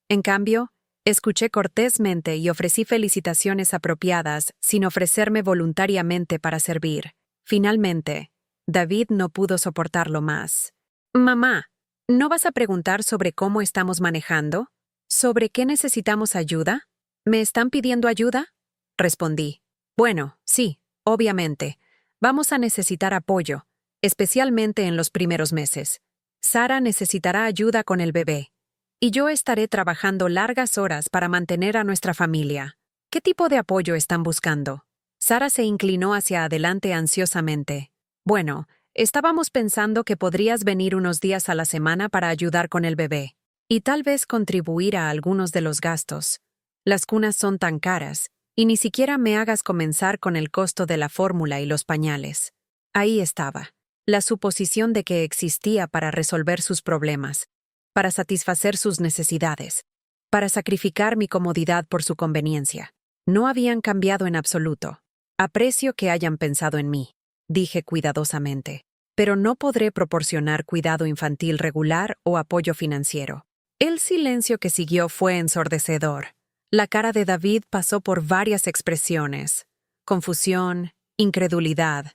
Speaker 1: En cambio, escuché cortésmente y ofrecí felicitaciones apropiadas sin ofrecerme voluntariamente para servir. Finalmente, David no pudo soportarlo más. «Mamá, ¿no vas a preguntar sobre cómo estamos manejando? ¿Sobre qué necesitamos ayuda? ¿Me están pidiendo ayuda?», respondí. «Bueno, sí, obviamente. Vamos a necesitar apoyo, especialmente en los primeros meses. Sara necesitará ayuda con el bebé, y yo estaré trabajando largas horas para mantener a nuestra familia. ¿Qué tipo de apoyo están buscando?». Sara se inclinó hacia adelante ansiosamente. «Bueno, estábamos pensando que podrías venir unos días a la semana para ayudar con el bebé, y tal vez contribuir a algunos de los gastos. Las cunas son tan caras, y ni siquiera me hagas comenzar con el costo de la fórmula y los pañales». Ahí estaba, la suposición de que existía para resolver sus problemas, para satisfacer sus necesidades, para sacrificar mi comodidad por su conveniencia. No habían cambiado en absoluto. «Aprecio que hayan pensado en mí», dije cuidadosamente, «pero no podré proporcionar cuidado infantil regular o apoyo financiero. El silencio que siguió fue ensordecedor. La cara de David pasó por varias expresiones: confusión, incredulidad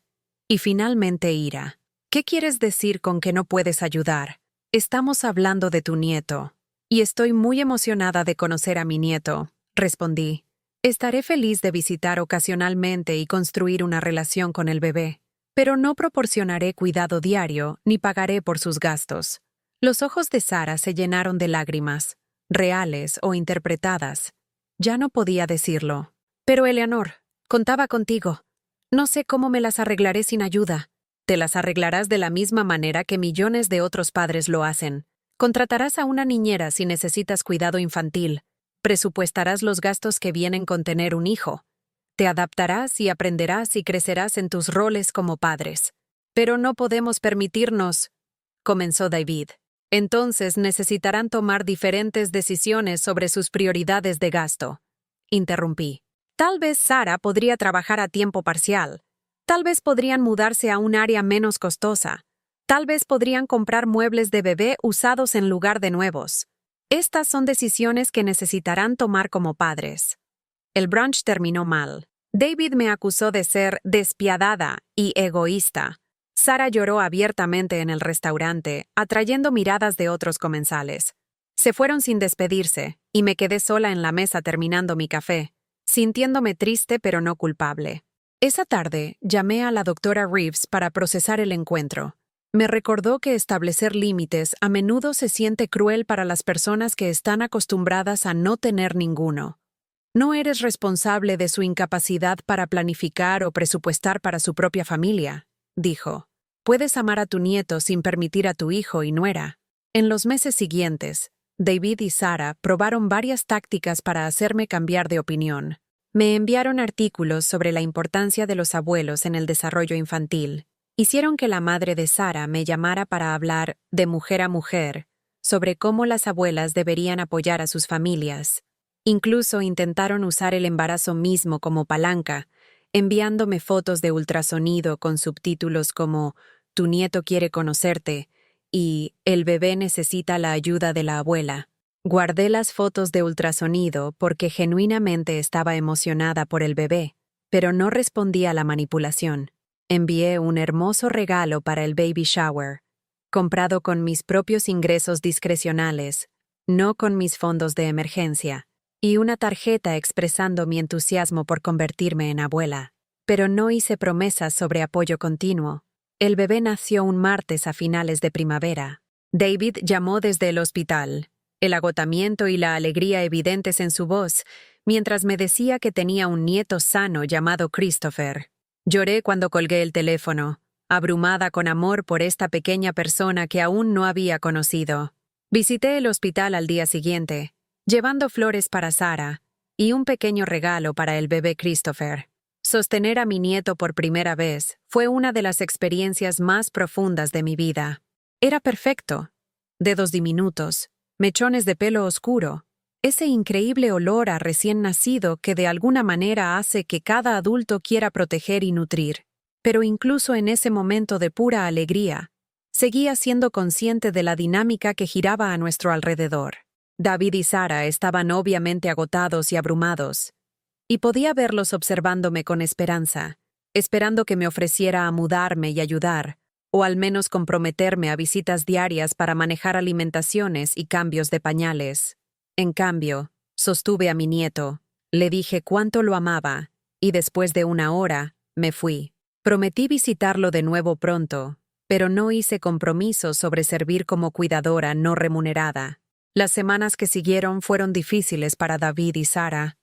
Speaker 1: y finalmente ira. ¿Qué quieres decir con que no puedes ayudar? Estamos hablando de tu nieto. Y estoy muy emocionada de conocer a mi nieto, respondí. Estaré feliz de visitar ocasionalmente y construir una relación con el bebé, pero no proporcionaré cuidado diario ni pagaré por sus gastos. Los ojos de Sara se llenaron de lágrimas, reales o interpretadas. Ya no podía decirlo. Pero Eleanor, contaba contigo. No sé cómo me las arreglaré sin ayuda. Te las arreglarás de la misma manera que millones de otros padres lo hacen. Contratarás a una niñera si necesitas cuidado infantil. Presupuestarás los gastos que vienen con tener un hijo. Te adaptarás y aprenderás y crecerás en tus roles como padres. Pero no podemos permitirnos, comenzó David. Entonces necesitarán tomar diferentes decisiones sobre sus prioridades de gasto. Interrumpí. Tal vez Sara podría trabajar a tiempo parcial. Tal vez podrían mudarse a un área menos costosa. Tal vez podrían comprar muebles de bebé usados en lugar de nuevos. Estas son decisiones que necesitarán tomar como padres. El brunch terminó mal. David me acusó de ser despiadada y egoísta. Sara lloró abiertamente en el restaurante, atrayendo miradas de otros comensales. Se fueron sin despedirse, y me quedé sola en la mesa terminando mi café, sintiéndome triste pero no culpable. Esa tarde, llamé a la doctora Reeves para procesar el encuentro. Me recordó que establecer límites a menudo se siente cruel para las personas que están acostumbradas a no tener ninguno. No eres responsable de su incapacidad para planificar o presupuestar para su propia familia, dijo. Puedes amar a tu nieto sin permitir a tu hijo y nuera. En los meses siguientes, David y Sara probaron varias tácticas para hacerme cambiar de opinión. Me enviaron artículos sobre la importancia de los abuelos en el desarrollo infantil. Hicieron que la madre de Sara me llamara para hablar, de mujer a mujer, sobre cómo las abuelas deberían apoyar a sus familias. Incluso intentaron usar el embarazo mismo como palanca, enviándome fotos de ultrasonido con subtítulos como «Tu nieto quiere conocerte» y «El bebé necesita la ayuda de la abuela». Guardé las fotos de ultrasonido porque genuinamente estaba emocionada por el bebé, pero no respondí a la manipulación. Envié un hermoso regalo para el baby shower, comprado con mis propios ingresos discrecionales, no con mis fondos de emergencia, y una tarjeta expresando mi entusiasmo por convertirme en abuela. Pero no hice promesas sobre apoyo continuo. El bebé nació un martes a finales de primavera. David llamó desde el hospital, el agotamiento y la alegría evidentes en su voz, mientras me decía que tenía un nieto sano llamado Christopher. Lloré cuando colgué el teléfono, abrumada con amor por esta pequeña persona que aún no había conocido. Visité el hospital al día siguiente, llevando flores para Sara y un pequeño regalo para el bebé Christopher. Sostener a mi nieto por primera vez fue una de las experiencias más profundas de mi vida. Era perfecto. Dedos diminutos, mechones de pelo oscuro, ese increíble olor a recién nacido que de alguna manera hace que cada adulto quiera proteger y nutrir. Pero incluso en ese momento de pura alegría, seguía siendo consciente de la dinámica que giraba a nuestro alrededor. David y Sara estaban obviamente agotados y abrumados, y podía verlos observándome con esperanza, esperando que me ofreciera a mudarme y ayudar, o al menos comprometerme a visitas diarias para manejar alimentaciones y cambios de pañales. En cambio, sostuve a mi nieto, le dije cuánto lo amaba, y después de una hora, me fui. Prometí visitarlo de nuevo pronto, pero no hice compromisos sobre servir como cuidadora no remunerada. Las semanas que siguieron fueron difíciles para David y Sara,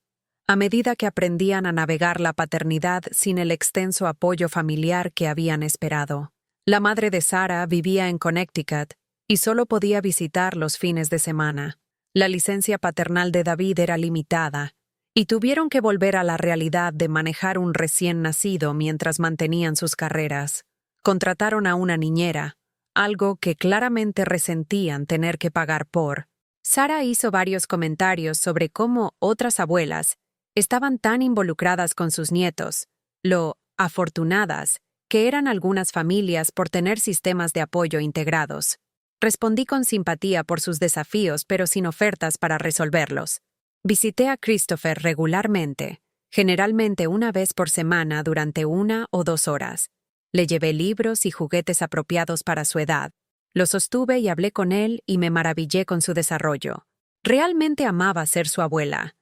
Speaker 1: a medida que aprendían a navegar la paternidad sin el extenso apoyo familiar que habían esperado. La madre de Sara vivía en Connecticut y solo podía visitar los fines de semana. La licencia paternal de David era limitada, y tuvieron que volver a la realidad de manejar un recién nacido mientras mantenían sus carreras. Contrataron a una niñera, algo que claramente resentían tener que pagar por. Sara hizo varios comentarios sobre cómo otras abuelas estaban tan involucradas con sus nietos, lo afortunadas que eran algunas familias por tener sistemas de apoyo integrados. Respondí con simpatía por sus desafíos, pero sin ofertas para resolverlos. Visité a Christopher regularmente, generalmente una vez por semana durante 1 o 2 horas. Le llevé libros y juguetes apropiados para su edad. Lo sostuve y hablé con él y me maravillé con su desarrollo. Realmente amaba ser su abuela,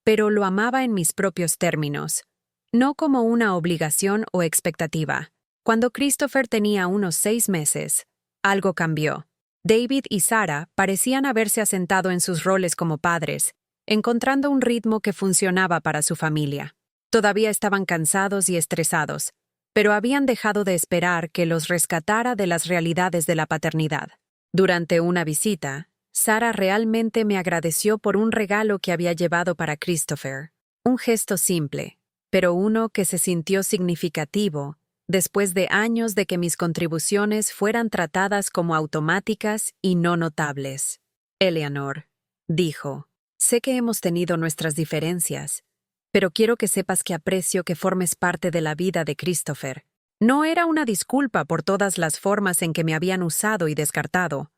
Speaker 1: pero lo amaba en mis propios términos, no como una obligación o expectativa. Cuando Christopher tenía unos 6 meses, algo cambió. David y Sarah parecían haberse asentado en sus roles como padres, encontrando un ritmo que funcionaba para su familia. Todavía estaban cansados y estresados, pero habían dejado de esperar que los rescatara de las realidades de la paternidad. Durante una visita, Sarah realmente me agradeció por un regalo que había llevado para Christopher. Un gesto simple, pero uno que se sintió significativo después de años de que mis contribuciones fueran tratadas como automáticas y no notables. Eleanor, dijo, sé que hemos tenido nuestras diferencias, pero quiero que sepas que aprecio que formes parte de la vida de Christopher. No era una disculpa por todas las formas en que me habían usado y descartado,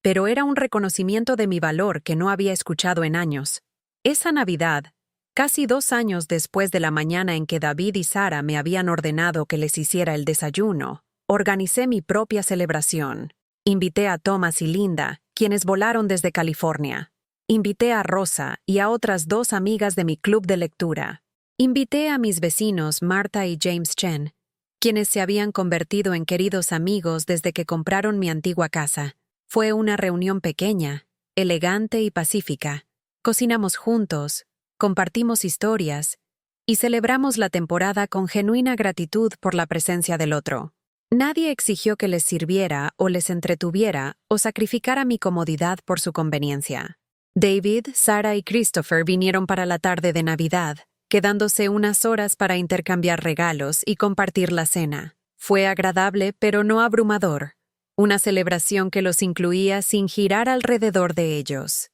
Speaker 1: pero era un reconocimiento de mi valor que no había escuchado en años. Esa Navidad, casi 2 años después de la mañana en que David y Sarah me habían ordenado que les hiciera el desayuno, organicé mi propia celebración. Invité a Thomas y Linda, quienes volaron desde California. Invité a Rosa y a otras 2 amigas de mi club de lectura. Invité a mis vecinos Martha y James Chen, quienes se habían convertido en queridos amigos desde que compraron mi antigua casa. Fue una reunión pequeña, elegante y pacífica. Cocinamos juntos, compartimos historias y celebramos la temporada con genuina gratitud por la presencia del otro. Nadie exigió que les sirviera o les entretuviera o sacrificara mi comodidad por su conveniencia. David, Sarah y Christopher vinieron para la tarde de Navidad, quedándose unas horas para intercambiar regalos y compartir la cena. Fue agradable, pero no abrumador. Una celebración que los incluía sin girar alrededor de ellos.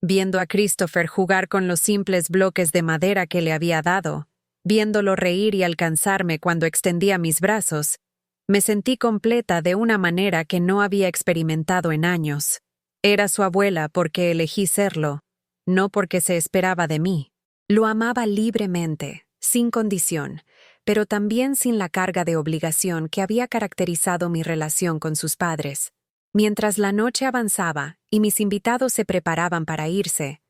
Speaker 1: Viendo a Christopher jugar con los simples bloques de madera que le había dado, viéndolo reír y alcanzarme cuando extendía mis brazos, me sentí completa de una manera que no había experimentado en años. Era su abuela porque elegí serlo, no porque se esperaba de mí. Lo amaba libremente, sin condición, pero también sin la carga de obligación que había caracterizado mi relación con sus padres. Mientras la noche avanzaba y mis invitados se preparaban para irse,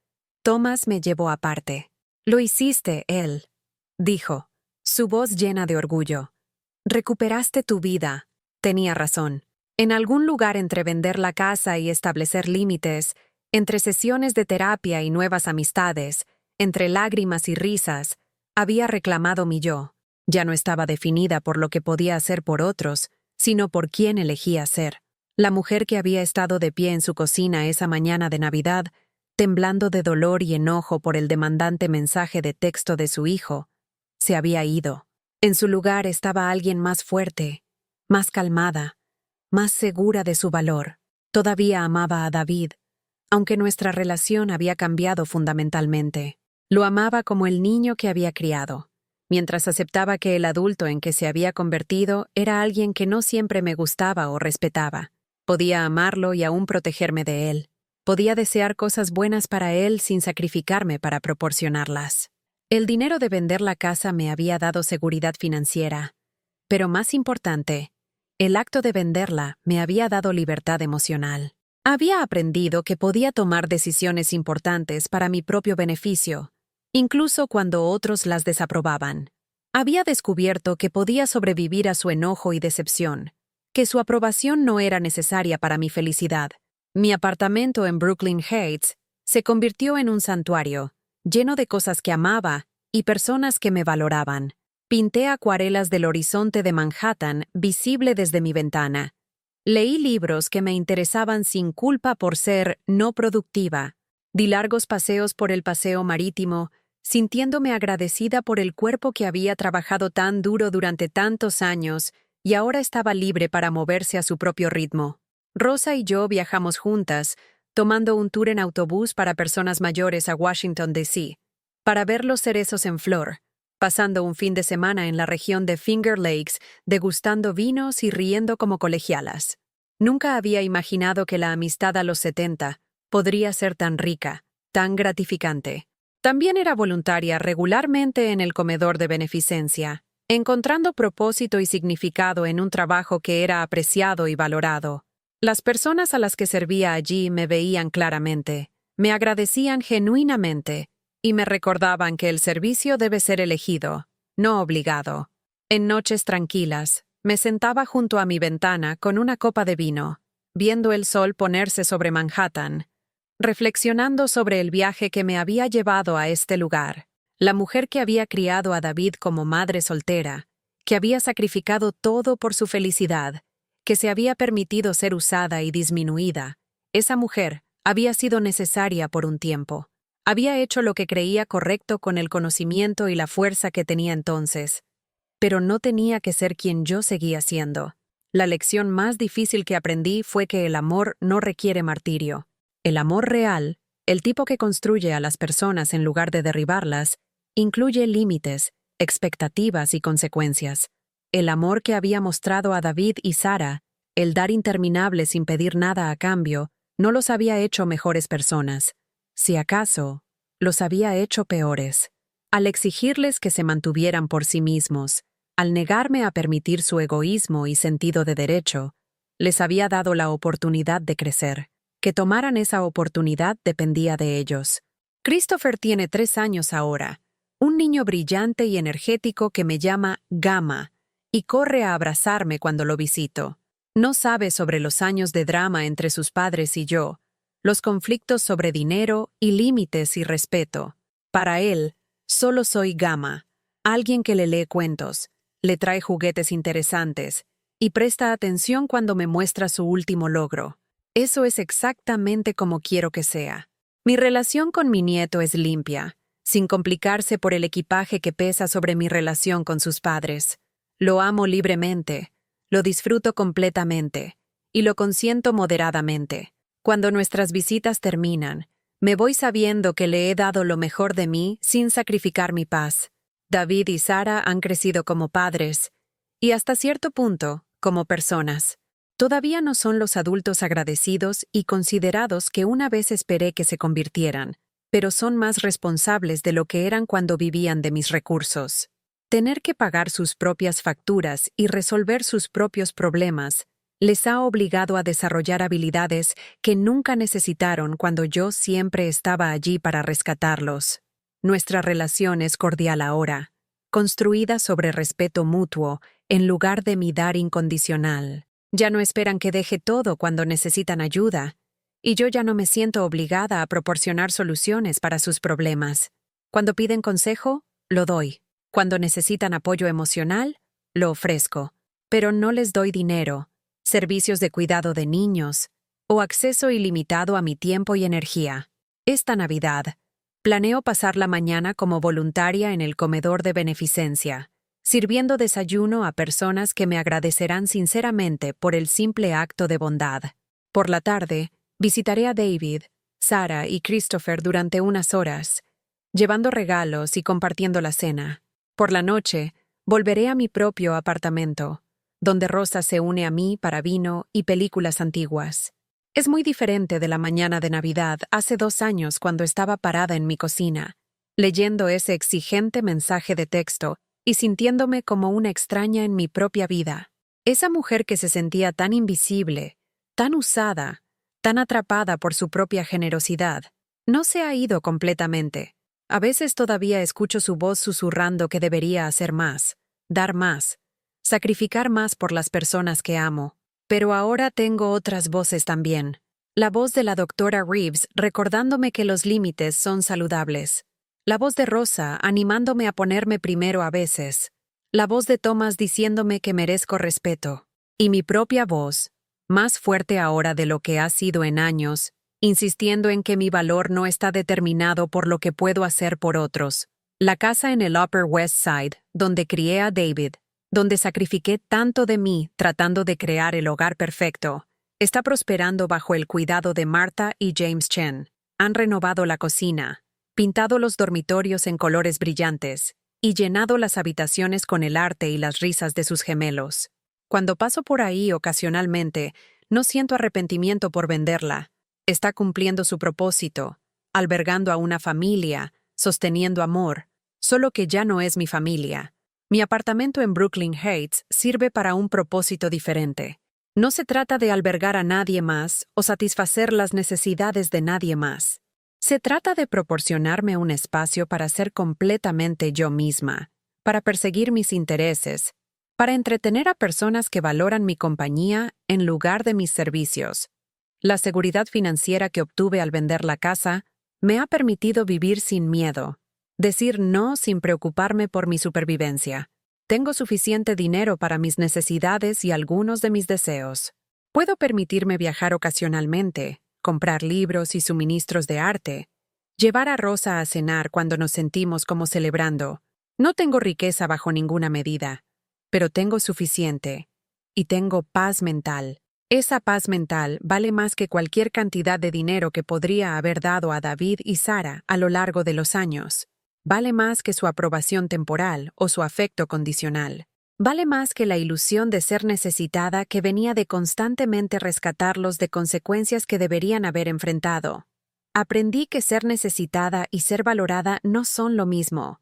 Speaker 1: Thomas me llevó aparte. «Lo hiciste, él», dijo, su voz llena de orgullo. «Recuperaste tu vida». Tenía razón. En algún lugar entre vender la casa y establecer límites, entre sesiones de terapia y nuevas amistades, entre lágrimas y risas, había reclamado mi yo. Ya no estaba definida por lo que podía hacer por otros, sino por quién elegía ser. La mujer que había estado de pie en su cocina esa mañana de Navidad, temblando de dolor y enojo por el demandante mensaje de texto de su hijo, se había ido. En su lugar estaba alguien más fuerte, más calmada, más segura de su valor. Todavía amaba a David, aunque nuestra relación había cambiado fundamentalmente. Lo amaba como el niño que había criado, mientras aceptaba que el adulto en que se había convertido era alguien que no siempre me gustaba o respetaba. Podía amarlo y aún protegerme de él. Podía desear cosas buenas para él sin sacrificarme para proporcionarlas. El dinero de vender la casa me había dado seguridad financiera, pero más importante, el acto de venderla me había dado libertad emocional. Había aprendido que podía tomar decisiones importantes para mi propio beneficio, incluso cuando otros las desaprobaban. Había descubierto que podía sobrevivir a su enojo y decepción, que su aprobación no era necesaria para mi felicidad. Mi apartamento en Brooklyn Heights se convirtió en un santuario, lleno de cosas que amaba y personas que me valoraban. Pinté acuarelas del horizonte de Manhattan visible desde mi ventana. Leí libros que me interesaban sin culpa por ser no productiva. Di largos paseos por el paseo marítimo, sintiéndome agradecida por el cuerpo que había trabajado tan duro durante tantos años y ahora estaba libre para moverse a su propio ritmo. Rosa y yo viajamos juntas, tomando un tour en autobús para personas mayores a Washington, D.C., para ver los cerezos en flor, pasando un fin de semana en la región de Finger Lakes, degustando vinos y riendo como colegialas. Nunca había imaginado que la amistad a los 70 podría ser tan rica, tan gratificante. También era voluntaria regularmente en el comedor de beneficencia, encontrando propósito y significado en un trabajo que era apreciado y valorado. Las personas a las que servía allí me veían claramente, me agradecían genuinamente y me recordaban que el servicio debe ser elegido, no obligado. En noches tranquilas, me sentaba junto a mi ventana con una copa de vino, viendo el sol ponerse sobre Manhattan, reflexionando sobre el viaje que me había llevado a este lugar, la mujer que había criado a David como madre soltera, que había sacrificado todo por su felicidad, que se había permitido ser usada y disminuida. Esa mujer había sido necesaria por un tiempo. Había hecho lo que creía correcto con el conocimiento y la fuerza que tenía entonces, pero no tenía que ser quien yo seguía siendo. La lección más difícil que aprendí fue que el amor no requiere martirio. El amor real, el tipo que construye a las personas en lugar de derribarlas, incluye límites, expectativas y consecuencias. El amor que había mostrado a David y Sara, el dar interminable sin pedir nada a cambio, no los había hecho mejores personas. Si acaso, los había hecho peores. Al exigirles que se mantuvieran por sí mismos, al negarme a permitir su egoísmo y sentido de derecho, les había dado la oportunidad de crecer. Que tomaran esa oportunidad dependía de ellos. Christopher tiene 3 años ahora, un niño brillante y energético que me llama Gamma y corre a abrazarme cuando lo visito. No sabe sobre los años de drama entre sus padres y yo, los conflictos sobre dinero y límites y respeto. Para él, solo soy Gamma, alguien que le lee cuentos, le trae juguetes interesantes y presta atención cuando me muestra su último logro. Eso es exactamente como quiero que sea. Mi relación con mi nieto es limpia, sin complicarse por el equipaje que pesa sobre mi relación con sus padres. Lo amo libremente, lo disfruto completamente y lo consiento moderadamente. Cuando nuestras visitas terminan, me voy sabiendo que le he dado lo mejor de mí sin sacrificar mi paz. David y Sara han crecido como padres y hasta cierto punto, como personas. Todavía no son los adultos agradecidos y considerados que una vez esperé que se convirtieran, pero son más responsables de lo que eran cuando vivían de mis recursos. Tener que pagar sus propias facturas y resolver sus propios problemas les ha obligado a desarrollar habilidades que nunca necesitaron cuando yo siempre estaba allí para rescatarlos. Nuestra relación es cordial ahora, construida sobre respeto mutuo en lugar de mi dar incondicional. Ya no esperan que deje todo cuando necesitan ayuda, y yo ya no me siento obligada a proporcionar soluciones para sus problemas. Cuando piden consejo, lo doy. Cuando necesitan apoyo emocional, lo ofrezco. Pero no les doy dinero, servicios de cuidado de niños o acceso ilimitado a mi tiempo y energía. Esta Navidad, planeo pasar la mañana como voluntaria en el comedor de beneficencia, sirviendo desayuno a personas que me agradecerán sinceramente por el simple acto de bondad. Por la tarde, visitaré a David, Sara y Christopher durante unas horas, llevando regalos y compartiendo la cena. Por la noche, volveré a mi propio apartamento, donde Rosa se une a mí para vino y películas antiguas. Es muy diferente de la mañana de Navidad hace 2 años cuando estaba parada en mi cocina, leyendo ese exigente mensaje de texto y sintiéndome como una extraña en mi propia vida. Esa mujer que se sentía tan invisible, tan usada, tan atrapada por su propia generosidad, no se ha ido completamente. A veces todavía escucho su voz susurrando que debería hacer más, dar más, sacrificar más por las personas que amo. Pero ahora tengo otras voces también. La voz de la doctora Reeves recordándome que los límites son saludables. La voz de Rosa animándome a ponerme primero a veces. La voz de Thomas diciéndome que merezco respeto. Y mi propia voz, más fuerte ahora de lo que ha sido en años, insistiendo en que mi valor no está determinado por lo que puedo hacer por otros. La casa en el Upper West Side, donde crié a David, donde sacrifiqué tanto de mí tratando de crear el hogar perfecto, está prosperando bajo el cuidado de Martha y James Chen. Han renovado la cocina, pintado los dormitorios en colores brillantes y llenado las habitaciones con el arte y las risas de sus gemelos. Cuando paso por ahí ocasionalmente, No siento arrepentimiento por venderla. Está cumpliendo su propósito, albergando a una familia, sosteniendo amor, solo que ya no es mi familia. Mi apartamento en Brooklyn Heights sirve para un propósito diferente. No se trata de albergar a nadie más o satisfacer las necesidades de nadie más. Se trata de proporcionarme un espacio para ser completamente yo misma, para perseguir mis intereses, para entretener a personas que valoran mi compañía en lugar de mis servicios. La seguridad financiera que obtuve al vender la casa me ha permitido vivir sin miedo, decir no sin preocuparme por mi supervivencia. Tengo suficiente dinero para mis necesidades y algunos de mis deseos. Puedo permitirme viajar ocasionalmente, comprar libros y suministros de arte, llevar a Rosa a cenar cuando nos sentimos como celebrando. No tengo riqueza bajo ninguna medida, pero tengo suficiente. Y tengo paz mental. Esa paz mental vale más que cualquier cantidad de dinero que podría haber dado a David y Sara a lo largo de los años. Vale más que su aprobación temporal o su afecto condicional. Vale más que la ilusión de ser necesitada que venía de constantemente rescatarlos de consecuencias que deberían haber enfrentado. Aprendí que ser necesitada y ser valorada no son lo mismo.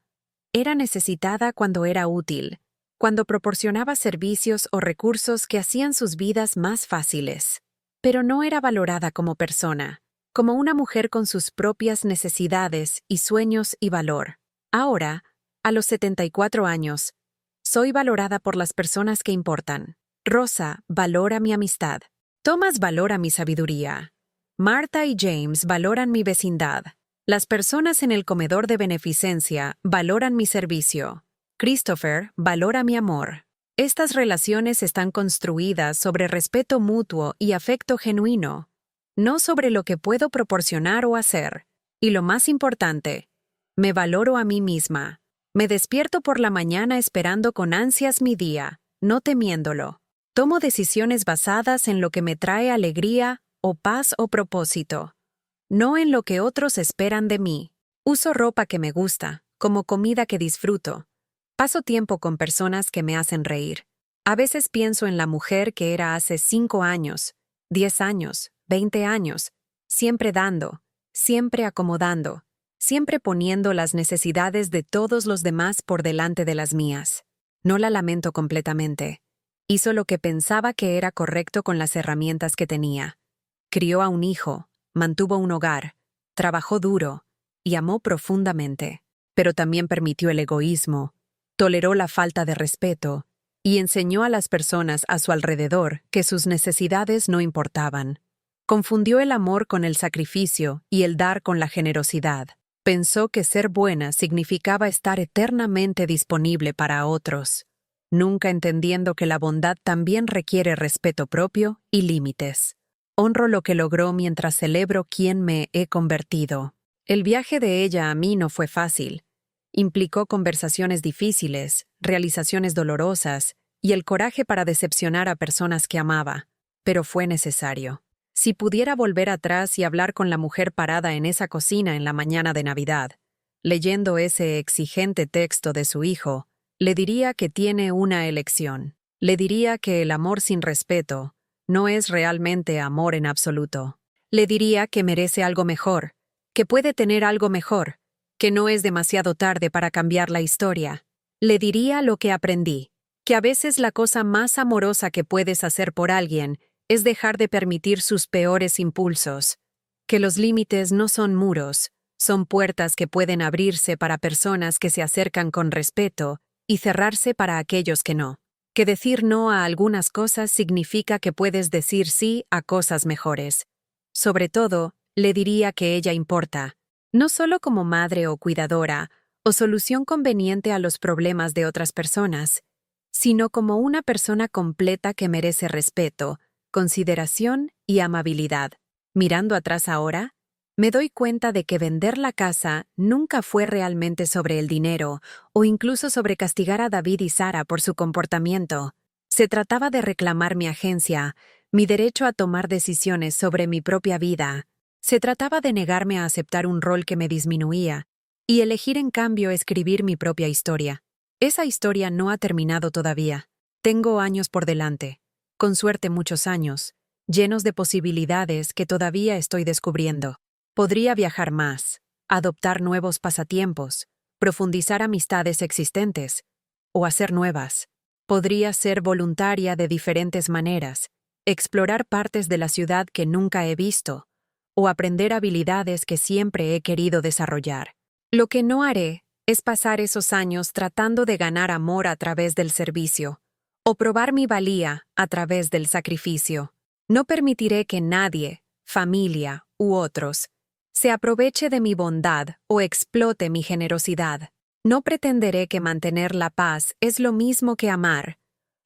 Speaker 1: Era necesitada cuando era útil, cuando proporcionaba servicios o recursos que hacían sus vidas más fáciles. Pero no era valorada como persona, como una mujer con sus propias necesidades y sueños y valor. Ahora, a los 74 años, soy valorada por las personas que importan. Rosa valora mi amistad. Thomas valora mi sabiduría. Martha y James valoran mi vecindad. Las personas en el comedor de beneficencia valoran mi servicio. Christopher valora mi amor. Estas relaciones están construidas sobre respeto mutuo y afecto genuino, no sobre lo que puedo proporcionar o hacer. Y lo más importante, me valoro a mí misma. Me despierto por la mañana esperando con ansias mi día, no temiéndolo. Tomo decisiones basadas en lo que me trae alegría o paz o propósito, no en lo que otros esperan de mí. Uso ropa que me gusta, como comida que disfruto. Paso tiempo con personas que me hacen reír. A veces pienso en la mujer que era hace 5 años, 10 años, 20 años, siempre dando, siempre acomodando, siempre poniendo las necesidades de todos los demás por delante de las mías. No la lamento completamente. Hizo lo que pensaba que era correcto con las herramientas que tenía. Crió a un hijo, mantuvo un hogar, trabajó duro y amó profundamente. Pero también permitió el egoísmo, toleró la falta de respeto y enseñó a las personas a su alrededor que sus necesidades no importaban. Confundió el amor con el sacrificio y el dar con la generosidad. Pensó que ser buena significaba estar eternamente disponible para otros, nunca entendiendo que la bondad también requiere respeto propio y límites. Honro lo que logró mientras celebro quién me he convertido. El viaje de ella a mí no fue fácil. Implicó conversaciones difíciles, realizaciones dolorosas y el coraje para decepcionar a personas que amaba, pero fue necesario. Si pudiera volver atrás y hablar con la mujer parada en esa cocina en la mañana de Navidad, leyendo ese exigente texto de su hijo, le diría que tiene una elección. Le diría que el amor sin respeto no es realmente amor en absoluto. Le diría que merece algo mejor, que puede tener algo mejor, que no es demasiado tarde para cambiar la historia. Le diría lo que aprendí, que a veces la cosa más amorosa que puedes hacer por alguien es dejar de permitir sus peores impulsos, que los límites no son muros, son puertas que pueden abrirse para personas que se acercan con respeto y cerrarse para aquellos que no, que decir no a algunas cosas significa que puedes decir sí a cosas mejores. Sobre todo, le diría que ella importa, no solo como madre o cuidadora o solución conveniente a los problemas de otras personas, sino como una persona completa que merece respeto, consideración y amabilidad. Mirando atrás ahora, me doy cuenta de que vender la casa nunca fue realmente sobre el dinero o incluso sobre castigar a David y Sara por su comportamiento. Se trataba de reclamar mi agencia, mi derecho a tomar decisiones sobre mi propia vida. Se trataba de negarme a aceptar un rol que me disminuía y elegir en cambio escribir mi propia historia. Esa historia no ha terminado todavía. Tengo años por delante, con suerte muchos años, llenos de posibilidades que todavía estoy descubriendo. Podría viajar más, adoptar nuevos pasatiempos, profundizar amistades existentes o hacer nuevas. Podría ser voluntaria de diferentes maneras, explorar partes de la ciudad que nunca he visto o aprender habilidades que siempre he querido desarrollar. Lo que no haré es pasar esos años tratando de ganar amor a través del servicio o probar mi valía a través del sacrificio. No permitiré que nadie, familia u otros, se aproveche de mi bondad o explote mi generosidad. No pretenderé que mantener la paz es lo mismo que amar,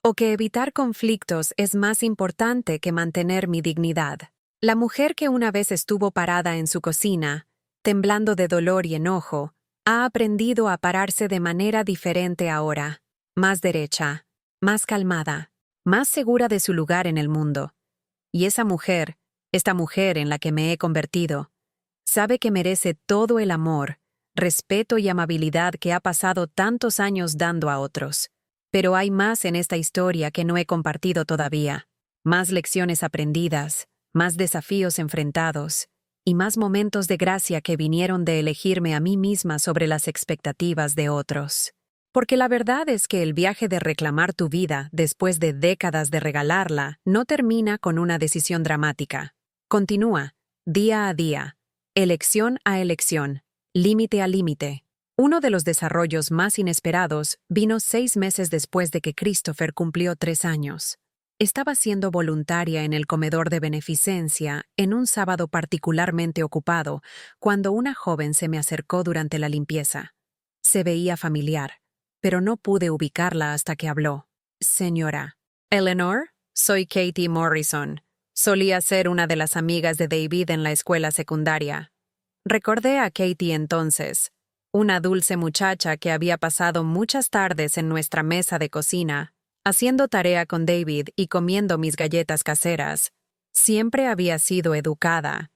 Speaker 1: o que evitar conflictos es más importante que mantener mi dignidad. La mujer que una vez estuvo parada en su cocina, temblando de dolor y enojo, ha aprendido a pararse de manera diferente ahora, más derecha, más calmada, más segura de su lugar en el mundo. Y esa mujer, esta mujer en la que me he convertido, sabe que merece todo el amor, respeto y amabilidad que ha pasado tantos años dando a otros. Pero hay más en esta historia que no he compartido todavía, más lecciones aprendidas, más desafíos enfrentados, y más momentos de gracia que vinieron de elegirme a mí misma sobre las expectativas de otros. Porque la verdad es que el viaje de reclamar tu vida después de décadas de regalarla no termina con una decisión dramática. Continúa, día a día, elección a elección, límite a límite. Uno de los desarrollos más inesperados vino 6 meses después de que Christopher cumplió 3 años. Estaba siendo voluntaria en el comedor de beneficencia en un sábado particularmente ocupado, cuando una joven se me acercó durante la limpieza. Se veía familiar, pero no pude ubicarla hasta que habló. Señora Eleanor, soy Katie Morrison. Solía ser una de las amigas de David en la escuela secundaria. Recordé a Katie entonces, una dulce muchacha que había pasado muchas tardes en nuestra mesa de cocina, haciendo tarea con David y comiendo mis galletas caseras. Siempre había sido educada,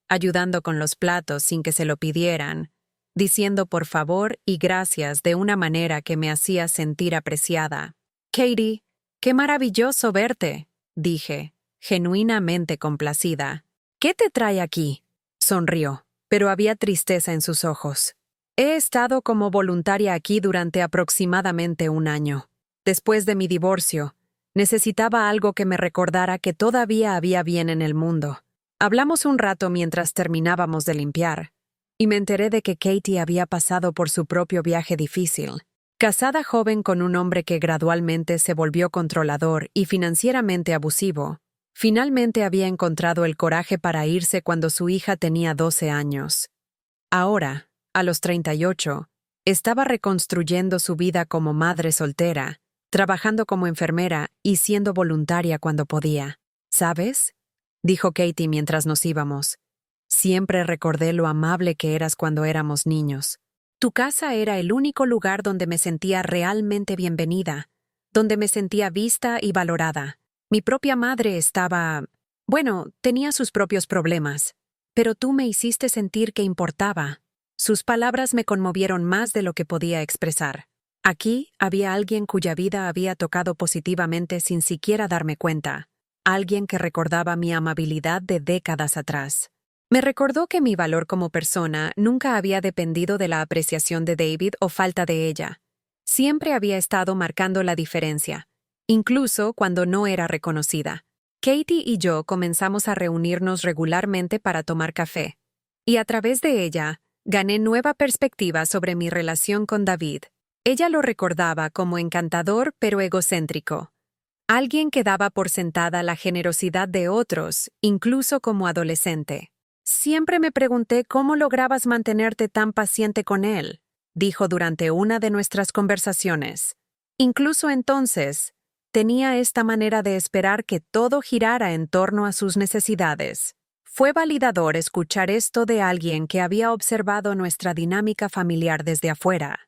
Speaker 1: ayudando con los platos sin que se lo pidieran, diciendo por favor y gracias de una manera que me hacía sentir apreciada. Katie, qué maravilloso verte, dije, genuinamente complacida. ¿Qué te trae aquí? Sonrió, pero había tristeza en sus ojos. He estado como voluntaria aquí durante aproximadamente 1 año. Después de mi divorcio, necesitaba algo que me recordara que todavía había bien en el mundo. Hablamos un rato mientras terminábamos de limpiar, y me enteré de que Katie había pasado por su propio viaje difícil. Casada joven con un hombre que gradualmente se volvió controlador y financieramente abusivo, finalmente había encontrado el coraje para irse cuando su hija tenía 12 años. Ahora, a los 38, estaba reconstruyendo su vida como madre soltera, trabajando como enfermera y siendo voluntaria cuando podía. ¿Sabes?, dijo Katie mientras nos íbamos. Siempre recordé lo amable que eras cuando éramos niños. Tu casa era el único lugar donde me sentía realmente bienvenida, donde me sentía vista y valorada. Mi propia madre tenía sus propios problemas, pero tú me hiciste sentir que importaba. Sus palabras me conmovieron más de lo que podía expresar. Aquí había alguien cuya vida había tocado positivamente sin siquiera darme cuenta, alguien que recordaba mi amabilidad de décadas atrás. Me recordó que mi valor como persona nunca había dependido de la apreciación de David o falta de ella. Siempre había estado marcando la diferencia, incluso cuando no era reconocida. Katie y yo comenzamos a reunirnos regularmente para tomar café, y a través de ella, gané nueva perspectiva sobre mi relación con David. Ella lo recordaba como encantador pero egocéntrico. Alguien que daba por sentada la generosidad de otros, incluso como adolescente. Siempre me pregunté cómo lograbas mantenerte tan paciente con él, dijo durante una de nuestras conversaciones. Incluso entonces, tenía esta manera de esperar que todo girara en torno a sus necesidades. Fue validador escuchar esto de alguien que había observado nuestra dinámica familiar desde afuera.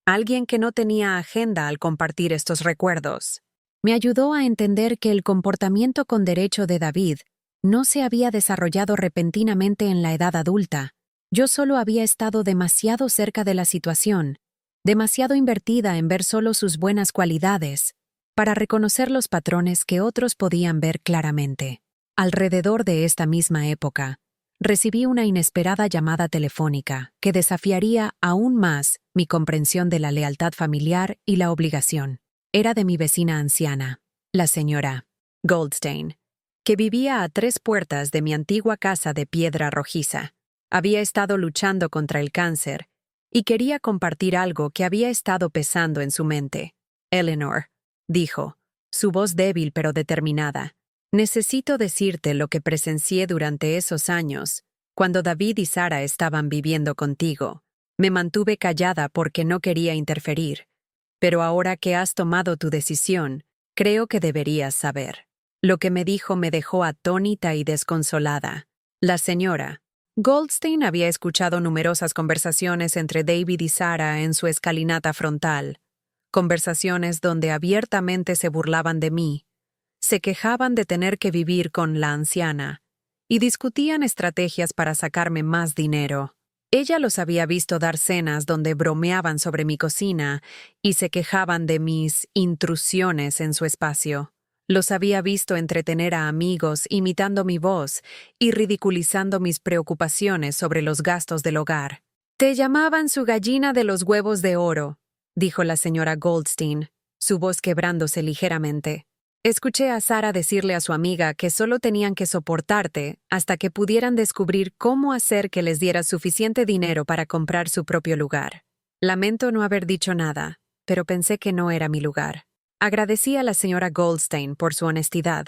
Speaker 1: Alguien que no tenía agenda al compartir estos recuerdos. Me ayudó a entender que el comportamiento con derecho de David no se había desarrollado repentinamente en la edad adulta. Yo solo había estado demasiado cerca de la situación, demasiado invertida en ver solo sus buenas cualidades, para reconocer los patrones que otros podían ver claramente. Alrededor de esta misma época, recibí una inesperada llamada telefónica que desafiaría aún más mi comprensión de la lealtad familiar y la obligación. Era de mi vecina anciana, la señora Goldstein, que vivía a 3 puertas de mi antigua casa de piedra rojiza. Había estado luchando contra el cáncer y quería compartir algo que había estado pesando en su mente. Eleanor, dijo, su voz débil pero determinada, necesito decirte lo que presencié durante esos años, cuando David y Sara estaban viviendo contigo. Me mantuve callada porque no quería interferir, pero ahora que has tomado tu decisión, creo que deberías saber. Lo que me dijo me dejó atónita y desconsolada. La señora Goldstein había escuchado numerosas conversaciones entre David y Sara en su escalinata frontal, conversaciones donde abiertamente se burlaban de mí, se quejaban de tener que vivir con la anciana y discutían estrategias para sacarme más dinero. Ella los había visto dar cenas donde bromeaban sobre mi cocina y se quejaban de mis intrusiones en su espacio. Los había visto entretener a amigos imitando mi voz y ridiculizando mis preocupaciones sobre los gastos del hogar. «Te llamaban su gallina de los huevos de oro», dijo la señora Goldstein, su voz quebrándose ligeramente. Escuché a Sara decirle a su amiga que solo tenían que soportarte hasta que pudieran descubrir cómo hacer que les dieras suficiente dinero para comprar su propio lugar. Lamento no haber dicho nada, pero pensé que no era mi lugar. Agradecí a la señora Goldstein por su honestidad,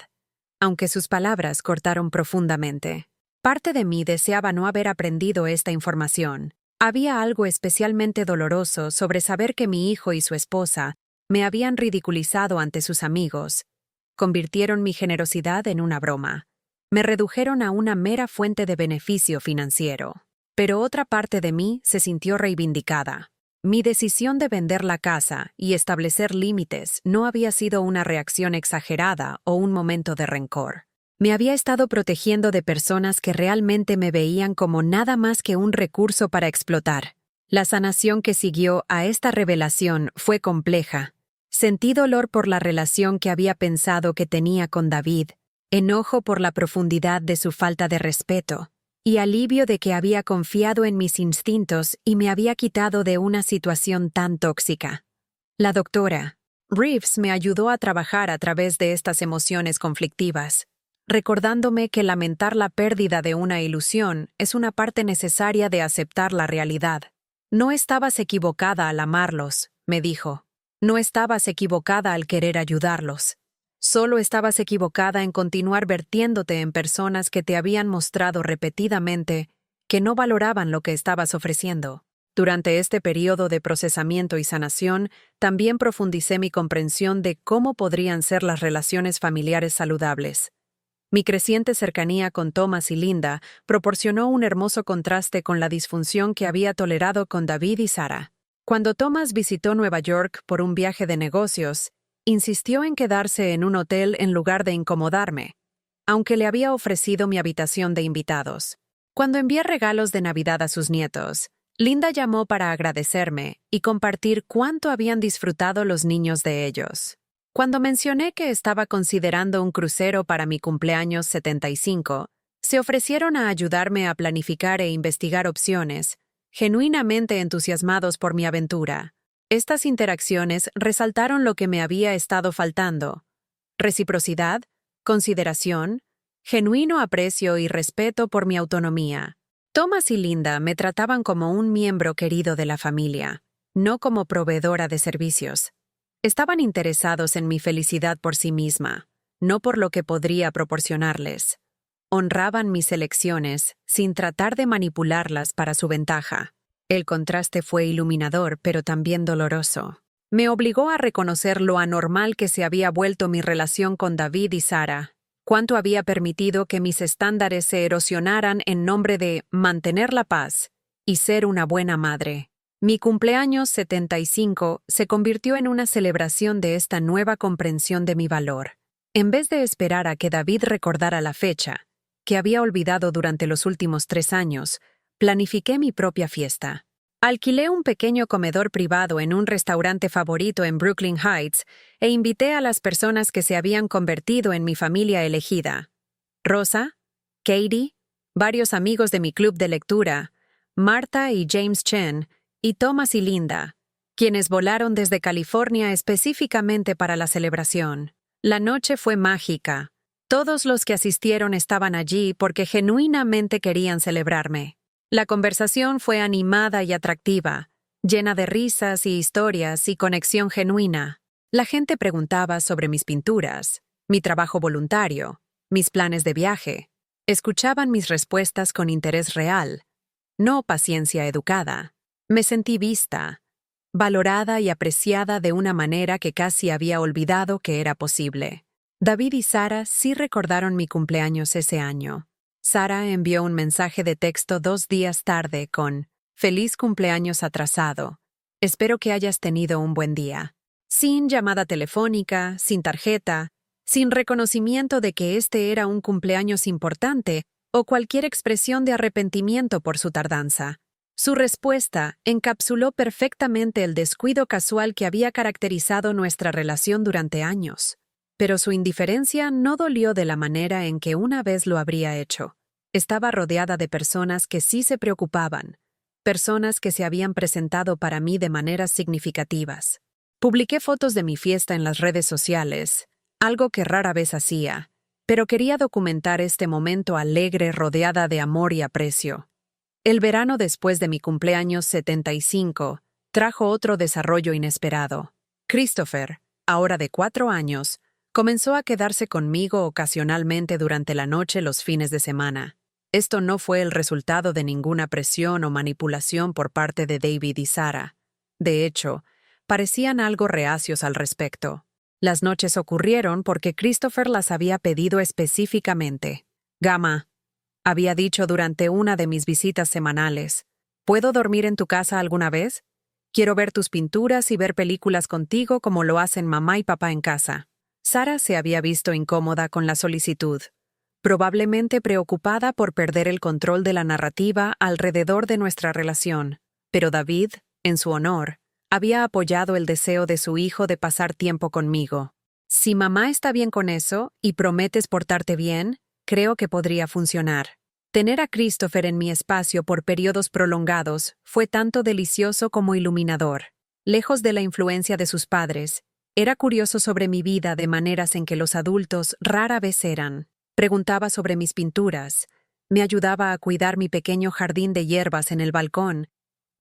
Speaker 1: aunque sus palabras cortaron profundamente. Parte de mí deseaba no haber aprendido esta información. Había algo especialmente doloroso sobre saber que mi hijo y su esposa me habían ridiculizado ante sus amigos. Convirtieron mi generosidad en una broma. Me redujeron a una mera fuente de beneficio financiero. Pero otra parte de mí se sintió reivindicada. Mi decisión de vender la casa y establecer límites no había sido una reacción exagerada o un momento de rencor. Me había estado protegiendo de personas que realmente me veían como nada más que un recurso para explotar. La sanación que siguió a esta revelación fue compleja. Sentí dolor por la relación que había pensado que tenía con David, enojo por la profundidad de su falta de respeto, y alivio de que había confiado en mis instintos y me había quitado de una situación tan tóxica. La doctora Reeves me ayudó a trabajar a través de estas emociones conflictivas, recordándome que lamentar la pérdida de una ilusión es una parte necesaria de aceptar la realidad. No estabas equivocada al amarlos, me dijo. No estabas equivocada al querer ayudarlos. Solo estabas equivocada en continuar vertiéndote en personas que te habían mostrado repetidamente que no valoraban lo que estabas ofreciendo. Durante este periodo de procesamiento y sanación, también profundicé mi comprensión de cómo podrían ser las relaciones familiares saludables. Mi creciente cercanía con Thomas y Linda proporcionó un hermoso contraste con la disfunción que había tolerado con David y Sara. Cuando Thomas visitó Nueva York por un viaje de negocios, insistió en quedarse en un hotel en lugar de incomodarme, aunque le había ofrecido mi habitación de invitados. Cuando envié regalos de Navidad a sus nietos, Linda llamó para agradecerme y compartir cuánto habían disfrutado los niños de ellos. Cuando mencioné que estaba considerando un crucero para mi cumpleaños 75, se ofrecieron a ayudarme a planificar e investigar opciones, genuinamente entusiasmados por mi aventura. Estas interacciones resaltaron lo que me había estado faltando: reciprocidad, consideración, genuino aprecio y respeto por mi autonomía. Thomas y Linda me trataban como un miembro querido de la familia, no como proveedora de servicios. Estaban interesados en mi felicidad por sí misma, no por lo que podría proporcionarles. Honraban mis elecciones sin tratar de manipularlas para su ventaja. El contraste fue iluminador, pero también doloroso. Me obligó a reconocer lo anormal que se había vuelto mi relación con David y Sara, cuánto había permitido que mis estándares se erosionaran en nombre de mantener la paz y ser una buena madre. Mi cumpleaños 75 se convirtió en una celebración de esta nueva comprensión de mi valor. En vez de esperar a que David recordara la fecha, que había olvidado durante los últimos 3 años, planifiqué mi propia fiesta. Alquilé un pequeño comedor privado en un restaurante favorito en Brooklyn Heights e invité a las personas que se habían convertido en mi familia elegida: Rosa, Katie, varios amigos de mi club de lectura, Marta y James Chen, y Thomas y Linda, quienes volaron desde California específicamente para la celebración. La noche fue mágica. Todos los que asistieron estaban allí porque genuinamente querían celebrarme. La conversación fue animada y atractiva, llena de risas y historias y conexión genuina. La gente preguntaba sobre mis pinturas, mi trabajo voluntario, mis planes de viaje. Escuchaban mis respuestas con interés real, no paciencia educada. Me sentí vista, valorada y apreciada de una manera que casi había olvidado que era posible. David y Sara sí recordaron mi cumpleaños ese año. Sara envió un mensaje de texto 2 días tarde con «Feliz cumpleaños atrasado. Espero que hayas tenido un buen día». Sin llamada telefónica, sin tarjeta, sin reconocimiento de que este era un cumpleaños importante o cualquier expresión de arrepentimiento por su tardanza. Su respuesta encapsuló perfectamente el descuido casual que había caracterizado nuestra relación durante años. Pero su indiferencia no dolió de la manera en que una vez lo habría hecho. Estaba rodeada de personas que sí se preocupaban, personas que se habían presentado para mí de maneras significativas. Publiqué fotos de mi fiesta en las redes sociales, algo que rara vez hacía, pero quería documentar este momento alegre rodeada de amor y aprecio. El verano después de mi cumpleaños 75 trajo otro desarrollo inesperado. Christopher, ahora de 4 años, comenzó a quedarse conmigo ocasionalmente durante la noche los fines de semana. Esto no fue el resultado de ninguna presión o manipulación por parte de David y Sara. De hecho, parecían algo reacios al respecto. Las noches ocurrieron porque Christopher las había pedido específicamente. «Gamma», había dicho durante una de mis visitas semanales, «¿puedo dormir en tu casa alguna vez? Quiero ver tus pinturas y ver películas contigo como lo hacen mamá y papá en casa». Sara se había visto incómoda con la solicitud, probablemente preocupada por perder el control de la narrativa alrededor de nuestra relación. Pero David, en su honor, había apoyado el deseo de su hijo de pasar tiempo conmigo. «Si mamá está bien con eso y prometes portarte bien, creo que podría funcionar». Tener a Christopher en mi espacio por periodos prolongados fue tanto delicioso como iluminador. Lejos de la influencia de sus padres, era curioso sobre mi vida de maneras en que los adultos rara vez eran. Preguntaba sobre mis pinturas, me ayudaba a cuidar mi pequeño jardín de hierbas en el balcón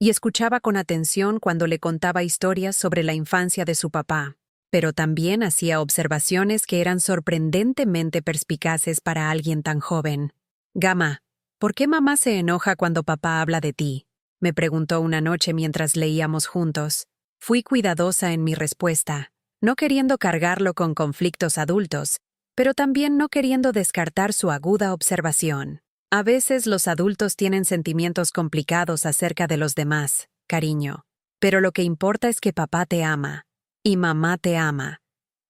Speaker 1: y escuchaba con atención cuando le contaba historias sobre la infancia de su papá. Pero también hacía observaciones que eran sorprendentemente perspicaces para alguien tan joven. «Gamma, ¿por qué mamá se enoja cuando papá habla de ti?», me preguntó una noche mientras leíamos juntos. Fui cuidadosa en mi respuesta, no queriendo cargarlo con conflictos adultos, pero también no queriendo descartar su aguda observación. «A veces los adultos tienen sentimientos complicados acerca de los demás, cariño. Pero lo que importa es que papá te ama, y mamá te ama,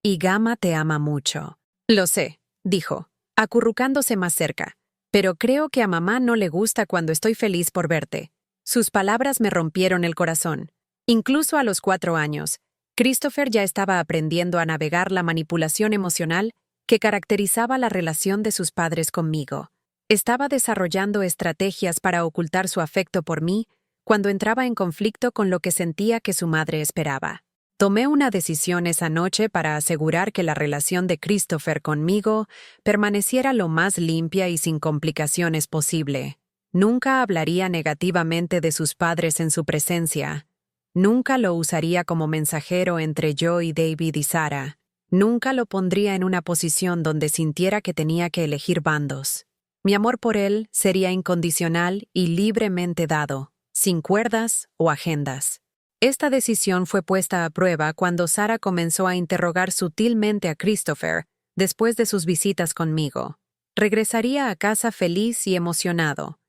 Speaker 1: y Gamma te ama mucho». «Lo sé», dijo, acurrucándose más cerca, «pero creo que a mamá no le gusta cuando estoy feliz por verte». Sus palabras me rompieron el corazón. Incluso a los 4 años, Christopher ya estaba aprendiendo a navegar la manipulación emocional que caracterizaba la relación de sus padres conmigo. Estaba desarrollando estrategias para ocultar su afecto por mí cuando entraba en conflicto con lo que sentía que su madre esperaba. Tomé una decisión esa noche para asegurar que la relación de Christopher conmigo permaneciera lo más limpia y sin complicaciones posible. Nunca hablaría negativamente de sus padres en su presencia. Nunca lo usaría como mensajero entre yo y David y Sara. Nunca lo pondría en una posición donde sintiera que tenía que elegir bandos. Mi amor por él sería incondicional y libremente dado, sin cuerdas o agendas. Esta decisión fue puesta a prueba cuando Sara comenzó a interrogar sutilmente a Christopher después de sus visitas conmigo. Regresaría a casa feliz y emocionado,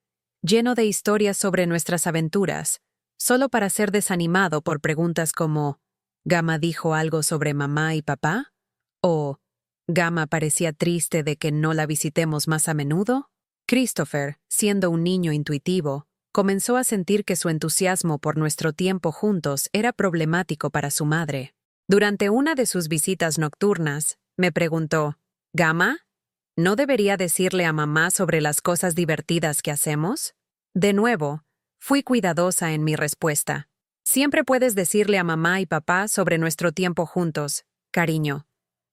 Speaker 1: lleno de historias sobre nuestras aventuras, solo para ser desanimado por preguntas como «¿Gamma dijo algo sobre mamá y papá?» o «¿Gamma parecía triste de que no la visitemos más a menudo?» Christopher, siendo un niño intuitivo, comenzó a sentir que su entusiasmo por nuestro tiempo juntos era problemático para su madre. Durante una de sus visitas nocturnas, me preguntó, «¿Gamma? ¿No debería decirle a mamá sobre las cosas divertidas que hacemos? De nuevo, fui cuidadosa en mi respuesta. Siempre puedes decirle a mamá y papá sobre nuestro tiempo juntos, cariño.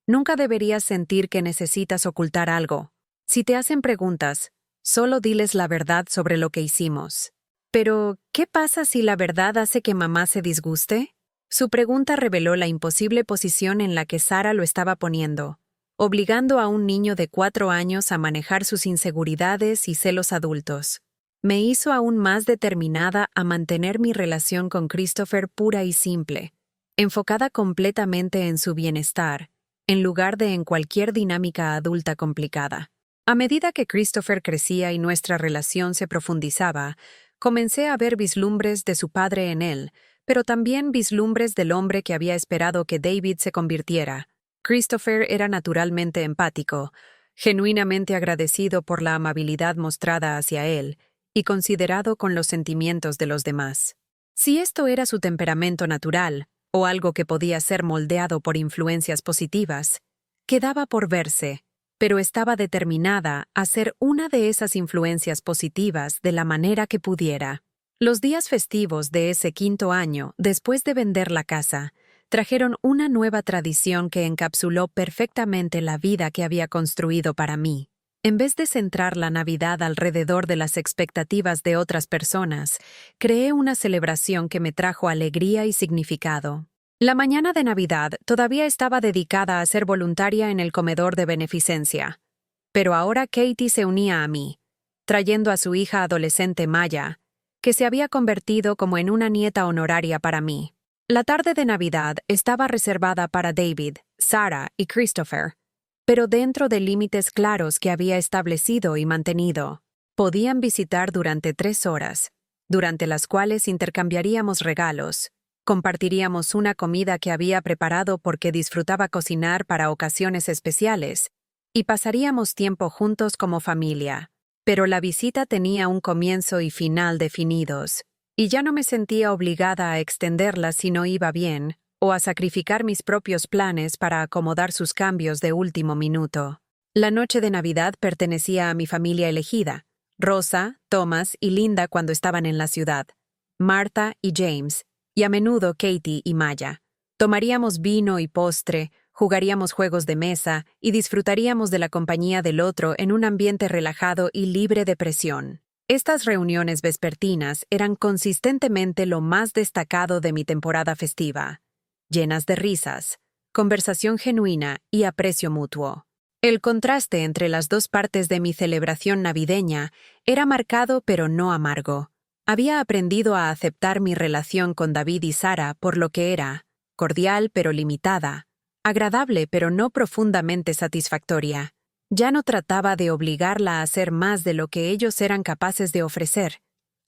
Speaker 1: Nunca deberías sentir que necesitas ocultar algo. Si te hacen preguntas, solo diles la verdad sobre lo que hicimos. Pero, ¿qué pasa si la verdad hace que mamá se disguste? Su pregunta reveló la imposible posición en la que Sara lo estaba poniendo, obligando a un niño de 4 años a manejar sus inseguridades y celos adultos. Me hizo aún más determinada a mantener mi relación con Christopher pura y simple, enfocada completamente en su bienestar, en lugar de en cualquier dinámica adulta complicada. A medida que Christopher crecía y nuestra relación se profundizaba, comencé a ver vislumbres de su padre en él, pero también vislumbres del hombre que había esperado que David se convirtiera. Christopher era naturalmente empático, genuinamente agradecido por la amabilidad mostrada hacia él y considerado con los sentimientos de los demás. Si esto era su temperamento natural, o algo que podía ser moldeado por influencias positivas, quedaba por verse, pero estaba determinada a ser una de esas influencias positivas de la manera que pudiera. Los días festivos de ese 5.º año, después de vender la casa, trajeron una nueva tradición que encapsuló perfectamente la vida que había construido para mí. En vez de centrar la Navidad alrededor de las expectativas de otras personas, creé una celebración que me trajo alegría y significado. La mañana de Navidad todavía estaba dedicada a ser voluntaria en el comedor de beneficencia, pero ahora Katie se unía a mí, trayendo a su hija adolescente Maya, que se había convertido como en una nieta honoraria para mí. La tarde de Navidad estaba reservada para David, Sara y Christopher, pero dentro de límites claros que había establecido y mantenido. Podían visitar durante 3 horas, durante las cuales intercambiaríamos regalos, compartiríamos una comida que había preparado porque disfrutaba cocinar para ocasiones especiales, y pasaríamos tiempo juntos como familia. Pero la visita tenía un comienzo y final definidos, y ya no me sentía obligada a extenderla si no iba bien, o a sacrificar mis propios planes para acomodar sus cambios de último minuto. La noche de Navidad pertenecía a mi familia elegida, Rosa, Thomas y Linda cuando estaban en la ciudad, Martha y James, y a menudo Katie y Maya. Tomaríamos vino y postre, jugaríamos juegos de mesa y disfrutaríamos de la compañía del otro en un ambiente relajado y libre de presión. Estas reuniones vespertinas eran consistentemente lo más destacado de mi temporada festiva, llenas de risas, conversación genuina y aprecio mutuo. El contraste entre las dos partes de mi celebración navideña era marcado pero no amargo. Había aprendido a aceptar mi relación con David y Sara por lo que era, cordial pero limitada, agradable pero no profundamente satisfactoria. Ya no trataba de obligarla a hacer más de lo que ellos eran capaces de ofrecer,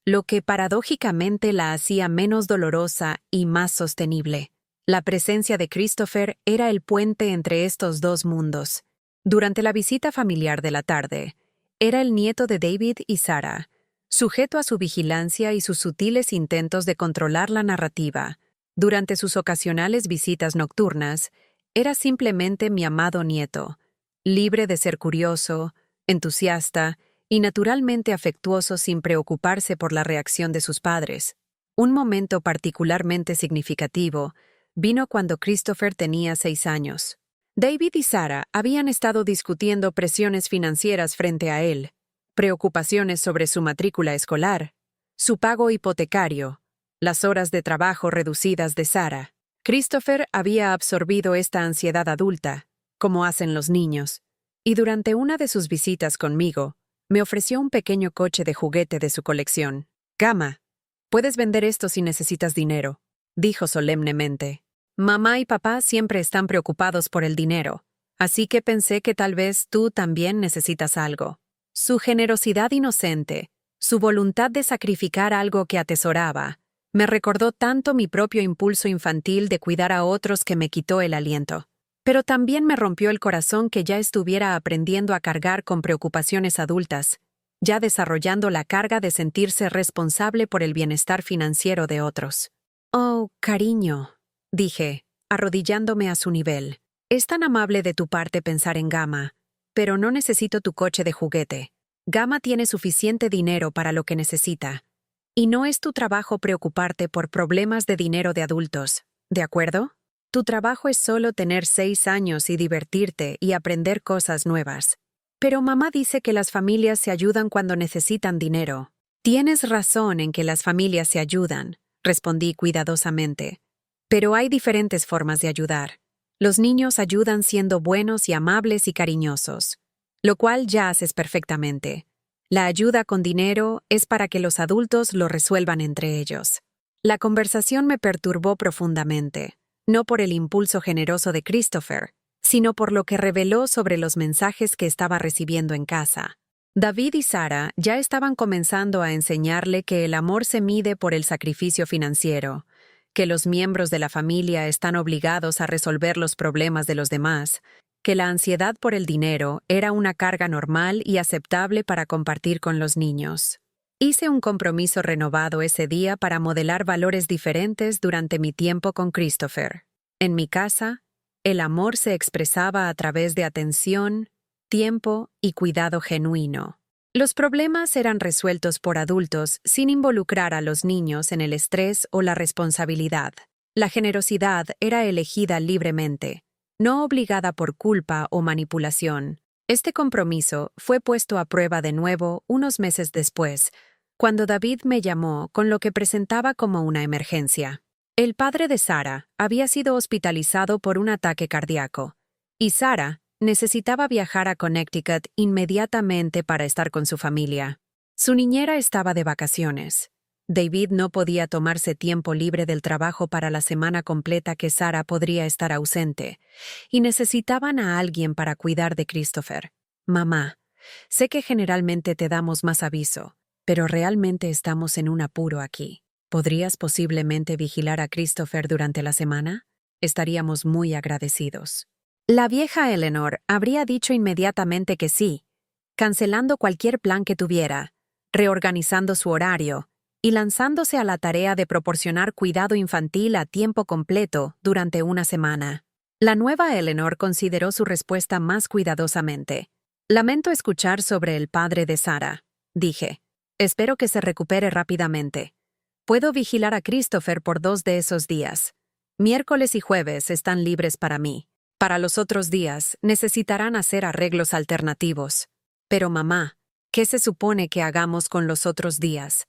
Speaker 1: lo que paradójicamente la hacía menos dolorosa y más sostenible. La presencia de Christopher era el puente entre estos dos mundos. Durante la visita familiar de la tarde, era el nieto de David y Sara, sujeto a su vigilancia y sus sutiles intentos de controlar la narrativa. Durante sus ocasionales visitas nocturnas, era simplemente mi amado nieto, libre de ser curioso, entusiasta y naturalmente afectuoso sin preocuparse por la reacción de sus padres. Un momento particularmente significativo vino cuando Christopher tenía 6 años. David y Sara habían estado discutiendo presiones financieras frente a él, preocupaciones sobre su matrícula escolar, su pago hipotecario, las horas de trabajo reducidas de Sara. Christopher había absorbido esta ansiedad adulta, como hacen los niños, y durante una de sus visitas conmigo, me ofreció un pequeño coche de juguete de su colección. «Gama, puedes vender esto si necesitas dinero», dijo solemnemente. «Mamá y papá siempre están preocupados por el dinero, así que pensé que tal vez tú también necesitas algo». Su generosidad inocente, su voluntad de sacrificar algo que atesoraba, me recordó tanto mi propio impulso infantil de cuidar a otros que me quitó el aliento. Pero también me rompió el corazón que ya estuviera aprendiendo a cargar con preocupaciones adultas, ya desarrollando la carga de sentirse responsable por el bienestar financiero de otros. «Oh, cariño», dije, arrodillándome a su nivel. «Es tan amable de tu parte pensar en Gama, pero no necesito tu coche de juguete. Gama tiene suficiente dinero para lo que necesita. Y no es tu trabajo preocuparte por problemas de dinero de adultos, ¿de acuerdo? Tu trabajo es solo tener 6 años y divertirte y aprender cosas nuevas. Pero mamá dice que las familias se ayudan cuando necesitan dinero. Tienes razón en que las familias se ayudan, respondí cuidadosamente. Pero hay diferentes formas de ayudar. Los niños ayudan siendo buenos y amables y cariñosos, lo cual ya haces perfectamente. La ayuda con dinero es para que los adultos lo resuelvan entre ellos. La conversación me perturbó profundamente, no por el impulso generoso de Christopher, sino por lo que reveló sobre los mensajes que estaba recibiendo en casa. David y Sarah ya estaban comenzando a enseñarle que el amor se mide por el sacrificio financiero, que los miembros de la familia están obligados a resolver los problemas de los demás, que la ansiedad por el dinero era una carga normal y aceptable para compartir con los niños. Hice un compromiso renovado ese día para modelar valores diferentes durante mi tiempo con Christopher. En mi casa, el amor se expresaba a través de atención, tiempo y cuidado genuino. Los problemas eran resueltos por adultos sin involucrar a los niños en el estrés o la responsabilidad. La generosidad era elegida libremente, no obligada por culpa o manipulación. Este compromiso fue puesto a prueba de nuevo unos meses después, cuando David me llamó con lo que presentaba como una emergencia. El padre de Sarah había sido hospitalizado por un ataque cardíaco, y Sarah necesitaba viajar a Connecticut inmediatamente para estar con su familia. Su niñera estaba de vacaciones. David no podía tomarse tiempo libre del trabajo para la semana completa que Sarah podría estar ausente, y necesitaban a alguien para cuidar de Christopher. Mamá, sé que generalmente te damos más aviso, pero realmente estamos en un apuro aquí. ¿Podrías posiblemente vigilar a Christopher durante la semana? Estaríamos muy agradecidos. La vieja Eleanor habría dicho inmediatamente que sí, cancelando cualquier plan que tuviera, reorganizando su horario y lanzándose a la tarea de proporcionar cuidado infantil a tiempo completo durante una semana. La nueva Eleanor consideró su respuesta más cuidadosamente. Lamento escuchar sobre el padre de Sarah, dije. Espero que se recupere rápidamente. Puedo vigilar a Christopher por 2 de esos días. Miércoles y jueves están libres para mí. Para los otros días, necesitarán hacer arreglos alternativos. Pero mamá, ¿qué se supone que hagamos con los otros días?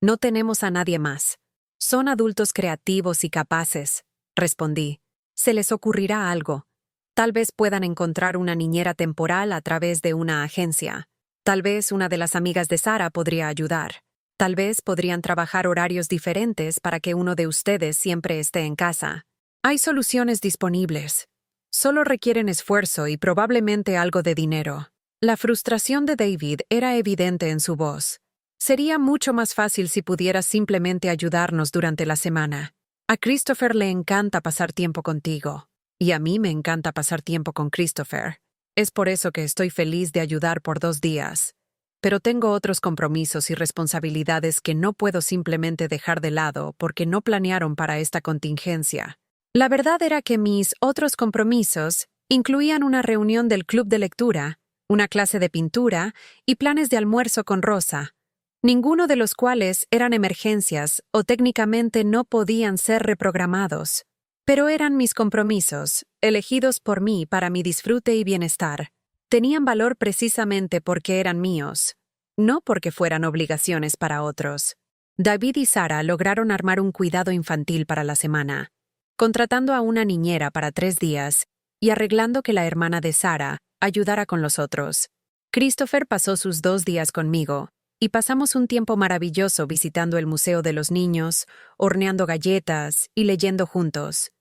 Speaker 1: No tenemos a nadie más. Son adultos creativos y capaces, respondí. Se les ocurrirá algo. Tal vez puedan encontrar una niñera temporal a través de una agencia. Tal vez una de las amigas de Sarah podría ayudar. Tal vez podrían trabajar horarios diferentes para que uno de ustedes siempre esté en casa. Hay soluciones disponibles. Solo requieren esfuerzo y probablemente algo de dinero. La frustración de David era evidente en su voz. Sería mucho más fácil si pudieras simplemente ayudarnos durante la semana. A Christopher le encanta pasar tiempo contigo. Y a mí me encanta pasar tiempo con Christopher. Es por eso que estoy feliz de ayudar por 2 días. Pero tengo otros compromisos y responsabilidades que no puedo simplemente dejar de lado porque no planearon para esta contingencia. La verdad era que mis otros compromisos incluían una reunión del club de lectura, una clase de pintura y planes de almuerzo con Rosa, ninguno de los cuales eran emergencias o técnicamente no podían ser reprogramados. Pero eran mis compromisos, elegidos por mí para mi disfrute y bienestar. Tenían valor precisamente porque eran míos, no porque fueran obligaciones para otros. David y Sarah lograron armar un cuidado infantil para la semana, contratando a una niñera para 3 días y arreglando que la hermana de Sarah ayudara con los otros. Christopher pasó sus 2 días conmigo, y pasamos un tiempo maravilloso visitando el Museo de los Niños, horneando galletas y leyendo juntos.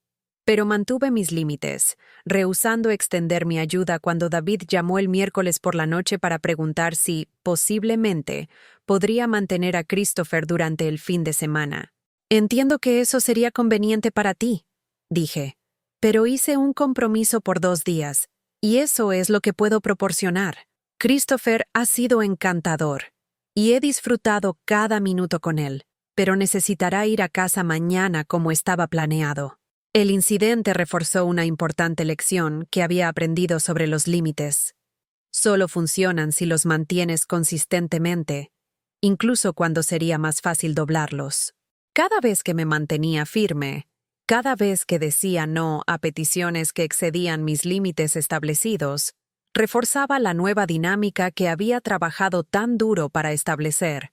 Speaker 1: Pero mantuve mis límites, rehusando extender mi ayuda cuando David llamó el miércoles por la noche para preguntar si, posiblemente, podría mantener a Christopher durante el fin de semana. Entiendo que eso sería conveniente para ti, dije, pero hice un compromiso por 2 días, y eso es lo que puedo proporcionar. Christopher ha sido encantador, y he disfrutado cada minuto con él, pero necesitará ir a casa mañana como estaba planeado. El incidente reforzó una importante lección que había aprendido sobre los límites. Solo funcionan si los mantienes consistentemente, incluso cuando sería más fácil doblarlos. Cada vez que me mantenía firme, cada vez que decía no a peticiones que excedían mis límites establecidos, reforzaba la nueva dinámica que había trabajado tan duro para establecer.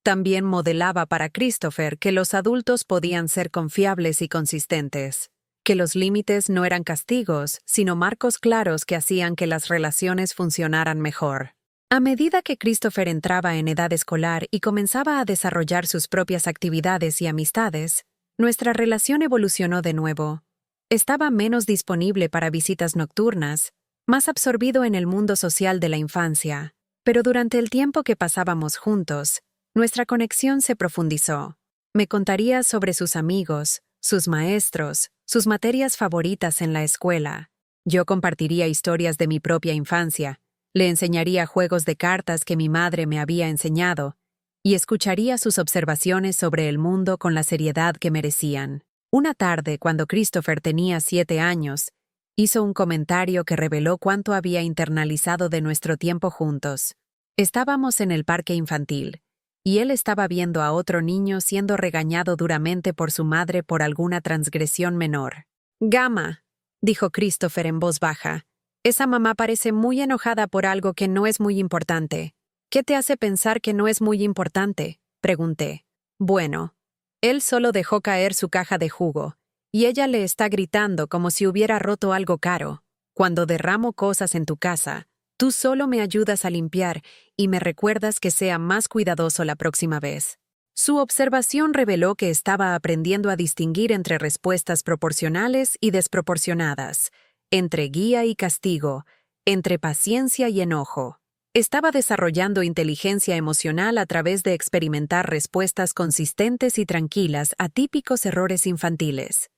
Speaker 1: También modelaba para Christopher que los adultos podían ser confiables y consistentes, que los límites no eran castigos, sino marcos claros que hacían que las relaciones funcionaran mejor. A medida que Christopher entraba en edad escolar y comenzaba a desarrollar sus propias actividades y amistades, nuestra relación evolucionó de nuevo. Estaba menos disponible para visitas nocturnas, más absorbido en el mundo social de la infancia, pero durante el tiempo que pasábamos juntos, nuestra conexión se profundizó. Me contaría sobre sus amigos, sus maestros, sus materias favoritas en la escuela. Yo compartiría historias de mi propia infancia, le enseñaría juegos de cartas que mi madre me había enseñado, y escucharía sus observaciones sobre el mundo con la seriedad que merecían. Una tarde, cuando Christopher tenía 7 años, hizo un comentario que reveló cuánto había internalizado de nuestro tiempo juntos. Estábamos en el parque infantil, y él estaba viendo a otro niño siendo regañado duramente por su madre por alguna transgresión menor. «Gama», dijo Christopher en voz baja, «esa mamá parece muy enojada por algo que no es muy importante». «¿Qué te hace pensar que no es muy importante?», pregunté. «Bueno, él solo dejó caer su caja de jugo, y ella le está gritando como si hubiera roto algo caro. Cuando derramo cosas en tu casa, tú solo me ayudas a limpiar y me recuerdas que sea más cuidadoso la próxima vez». Su observación reveló que estaba aprendiendo a distinguir entre respuestas proporcionales y desproporcionadas, entre guía y castigo, entre paciencia y enojo. Estaba desarrollando inteligencia emocional a través de experimentar respuestas consistentes y tranquilas a típicos errores infantiles.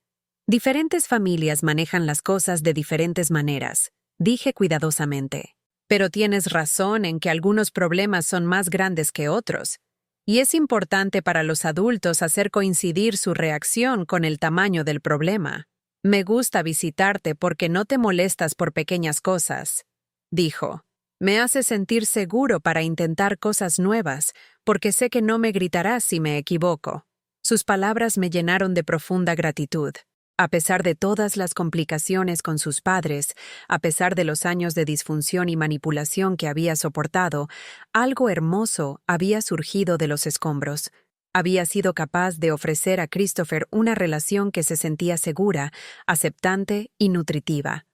Speaker 1: Diferentes familias manejan las cosas de diferentes maneras, dije cuidadosamente. Pero tienes razón en que algunos problemas son más grandes que otros, y es importante para los adultos hacer coincidir su reacción con el tamaño del problema. Me gusta visitarte porque no te molestas por pequeñas cosas, dijo. Me hace sentir seguro para intentar cosas nuevas, porque sé que no me gritarás si me equivoco. Sus palabras me llenaron de profunda gratitud. A pesar de todas las complicaciones con sus padres, a pesar de los años de disfunción y manipulación que había soportado, algo hermoso había surgido de los escombros. Había sido capaz de ofrecer a Christopher una relación que se sentía segura, aceptante y nutritiva.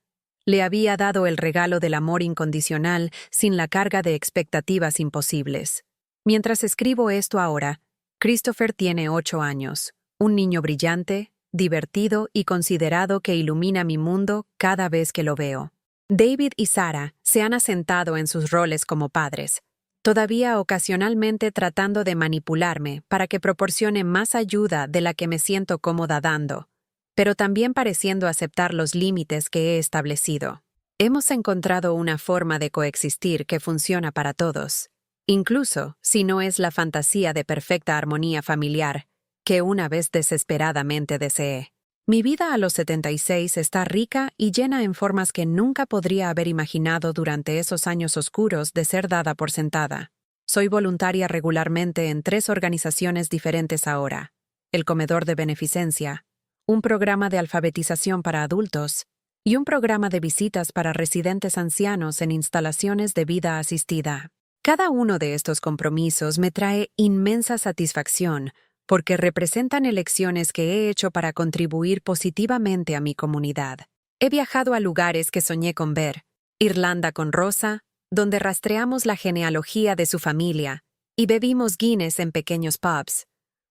Speaker 1: Le había dado el regalo del amor incondicional sin la carga de expectativas imposibles. Mientras escribo esto ahora, Christopher tiene 8 años, un niño brillante, divertido y considerado que ilumina mi mundo cada vez que lo veo. David y Sarah se han asentado en sus roles como padres, todavía ocasionalmente tratando de manipularme para que proporcione más ayuda de la que me siento cómoda dando, pero también pareciendo aceptar los límites que he establecido. Hemos encontrado una forma de coexistir que funciona para todos, incluso si no es la fantasía de perfecta armonía familiar que una vez desesperadamente deseé. Mi vida a los 76 está rica y llena en formas que nunca podría haber imaginado durante esos años oscuros de ser dada por sentada. Soy voluntaria regularmente en 3 organizaciones diferentes ahora: el Comedor de Beneficencia, un programa de alfabetización para adultos y un programa de visitas para residentes ancianos en instalaciones de vida asistida. Cada uno de estos compromisos me trae inmensa satisfacción porque representan elecciones que he hecho para contribuir positivamente a mi comunidad. He viajado a lugares que soñé con ver: Irlanda con Rosa, donde rastreamos la genealogía de su familia y bebimos Guinness en pequeños pubs;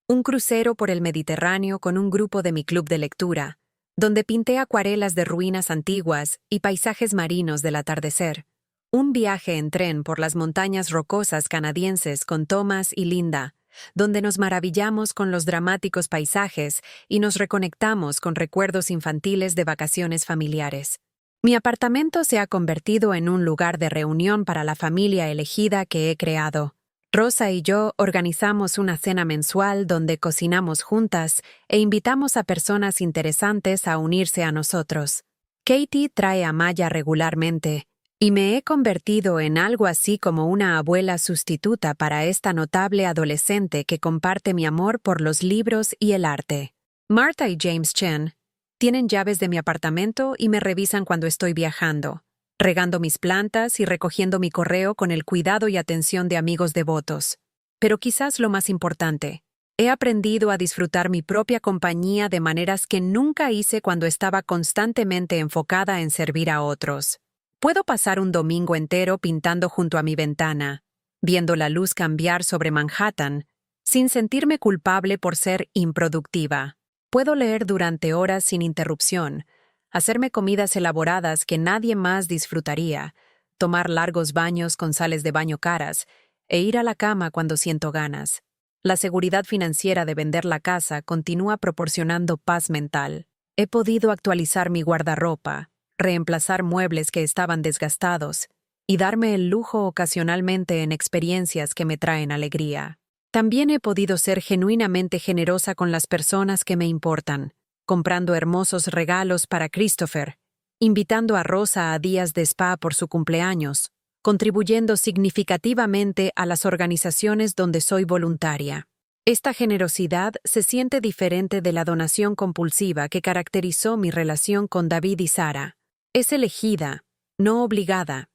Speaker 1: un crucero por el Mediterráneo con un grupo de mi club de lectura, donde pinté acuarelas de ruinas antiguas y paisajes marinos del atardecer; un viaje en tren por las montañas rocosas canadienses con Thomas y Linda, donde nos maravillamos con los dramáticos paisajes y nos reconectamos con recuerdos infantiles de vacaciones familiares. Mi apartamento se ha convertido en un lugar de reunión para la familia elegida que he creado. Rosa y yo organizamos una cena mensual donde cocinamos juntas e invitamos a personas interesantes a unirse a nosotros. Katie trae a Maya regularmente, y me he convertido en algo así como una abuela sustituta para esta notable adolescente que comparte mi amor por los libros y el arte. Martha y James Chen tienen llaves de mi apartamento y me revisan cuando estoy viajando, regando mis plantas y recogiendo mi correo con el cuidado y atención de amigos devotos. Pero quizás lo más importante, he aprendido a disfrutar mi propia compañía de maneras que nunca hice cuando estaba constantemente enfocada en servir a otros. Puedo pasar un domingo entero pintando junto a mi ventana, viendo la luz cambiar sobre Manhattan, sin sentirme culpable por ser improductiva. Puedo leer durante horas sin interrupción, hacerme comidas elaboradas que nadie más disfrutaría, tomar largos baños con sales de baño caras e ir a la cama cuando siento ganas. La seguridad financiera de vender la casa continúa proporcionando paz mental. He podido actualizar mi guardarropa, reemplazar muebles que estaban desgastados y darme el lujo ocasionalmente en experiencias que me traen alegría. También he podido ser genuinamente generosa con las personas que me importan, comprando hermosos regalos para Christopher, invitando a Rosa a días de spa por su cumpleaños, contribuyendo significativamente a las organizaciones donde soy voluntaria. Esta generosidad se siente diferente de la donación compulsiva que caracterizó mi relación con David y Sara. Es elegida, no obligada.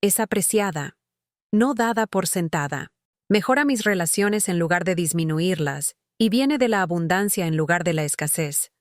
Speaker 1: Es apreciada, no dada por sentada. Mejora mis relaciones en lugar de disminuirlas, y viene de la abundancia en lugar de la escasez.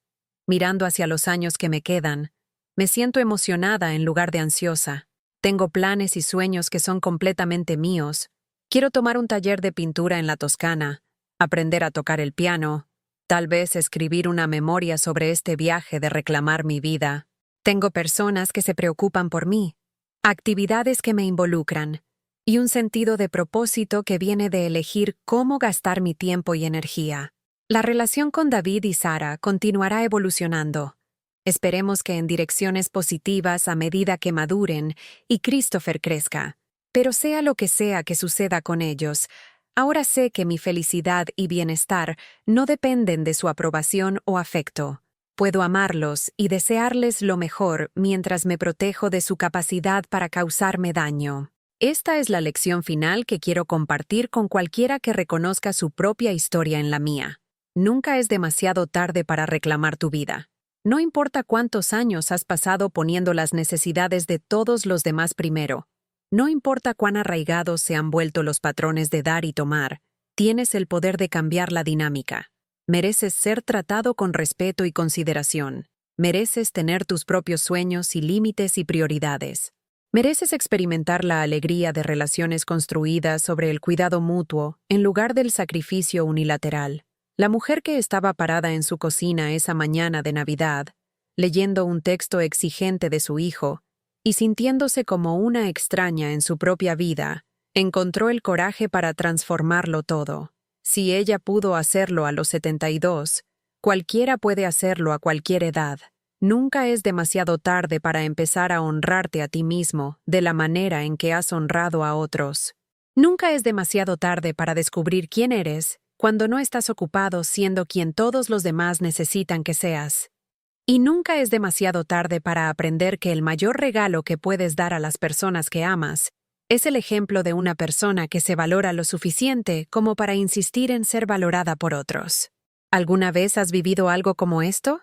Speaker 1: Mirando hacia los años que me quedan, me siento emocionada en lugar de ansiosa. Tengo planes y sueños que son completamente míos. Quiero tomar un taller de pintura en la Toscana, aprender a tocar el piano, tal vez escribir una memoria sobre este viaje de reclamar mi vida. Tengo personas que se preocupan por mí, actividades que me involucran, y un sentido de propósito que viene de elegir cómo gastar mi tiempo y energía. La relación con David y Sara continuará evolucionando. Esperemos que en direcciones positivas a medida que maduren y Christopher crezca. Pero sea lo que sea que suceda con ellos, ahora sé que mi felicidad y bienestar no dependen de su aprobación o afecto. Puedo amarlos y desearles lo mejor mientras me protejo de su capacidad para causarme daño. Esta es la lección final que quiero compartir con cualquiera que reconozca su propia historia en la mía. Nunca es demasiado tarde para reclamar tu vida. No importa cuántos años has pasado poniendo las necesidades de todos los demás primero. No importa cuán arraigados se han vuelto los patrones de dar y tomar, tienes el poder de cambiar la dinámica. Mereces ser tratado con respeto y consideración. Mereces tener tus propios sueños y límites y prioridades. Mereces experimentar la alegría de relaciones construidas sobre el cuidado mutuo en lugar del sacrificio unilateral. La mujer que estaba parada en su cocina esa mañana de Navidad, leyendo un texto exigente de su hijo y sintiéndose como una extraña en su propia vida, encontró el coraje para transformarlo todo. Si ella pudo hacerlo a los 72, cualquiera puede hacerlo a cualquier edad. Nunca es demasiado tarde para empezar a honrarte a ti mismo de la manera en que has honrado a otros. Nunca es demasiado tarde para descubrir quién eres cuando no estás ocupado siendo quien todos los demás necesitan que seas. Y nunca es demasiado tarde para aprender que el mayor regalo que puedes dar a las personas que amas es el ejemplo de una persona que se valora lo suficiente como para insistir en ser valorada por otros. ¿Alguna vez has vivido algo como esto?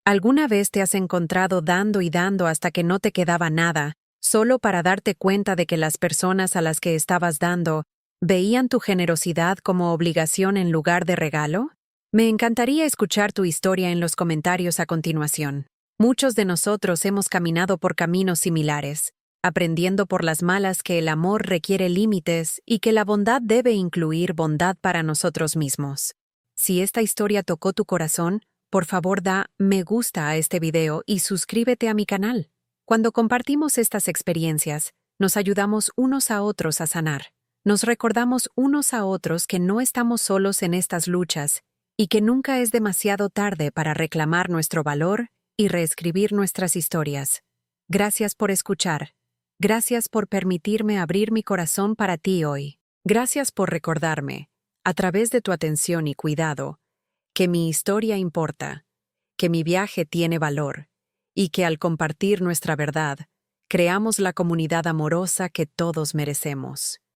Speaker 1: ¿Alguna vez te has encontrado dando y dando hasta que no te quedaba nada, solo para darte cuenta de que las personas a las que estabas dando veían tu generosidad como obligación en lugar de regalo? Me encantaría escuchar tu historia en los comentarios a continuación. Muchos de nosotros hemos caminado por caminos similares, aprendiendo por las malas que el amor requiere límites y que la bondad debe incluir bondad para nosotros mismos. Si esta historia tocó tu corazón, por favor da me gusta a este video y suscríbete a mi canal. Cuando compartimos estas experiencias, nos ayudamos unos a otros a sanar. Nos recordamos unos a otros que no estamos solos en estas luchas y que nunca es demasiado tarde para reclamar nuestro valor y reescribir nuestras historias. Gracias por escuchar. Gracias por permitirme abrir mi corazón para ti hoy. Gracias por recordarme, a través de tu atención y cuidado, que mi historia importa, que mi viaje tiene valor, y que al compartir nuestra verdad, creamos la comunidad amorosa que todos merecemos.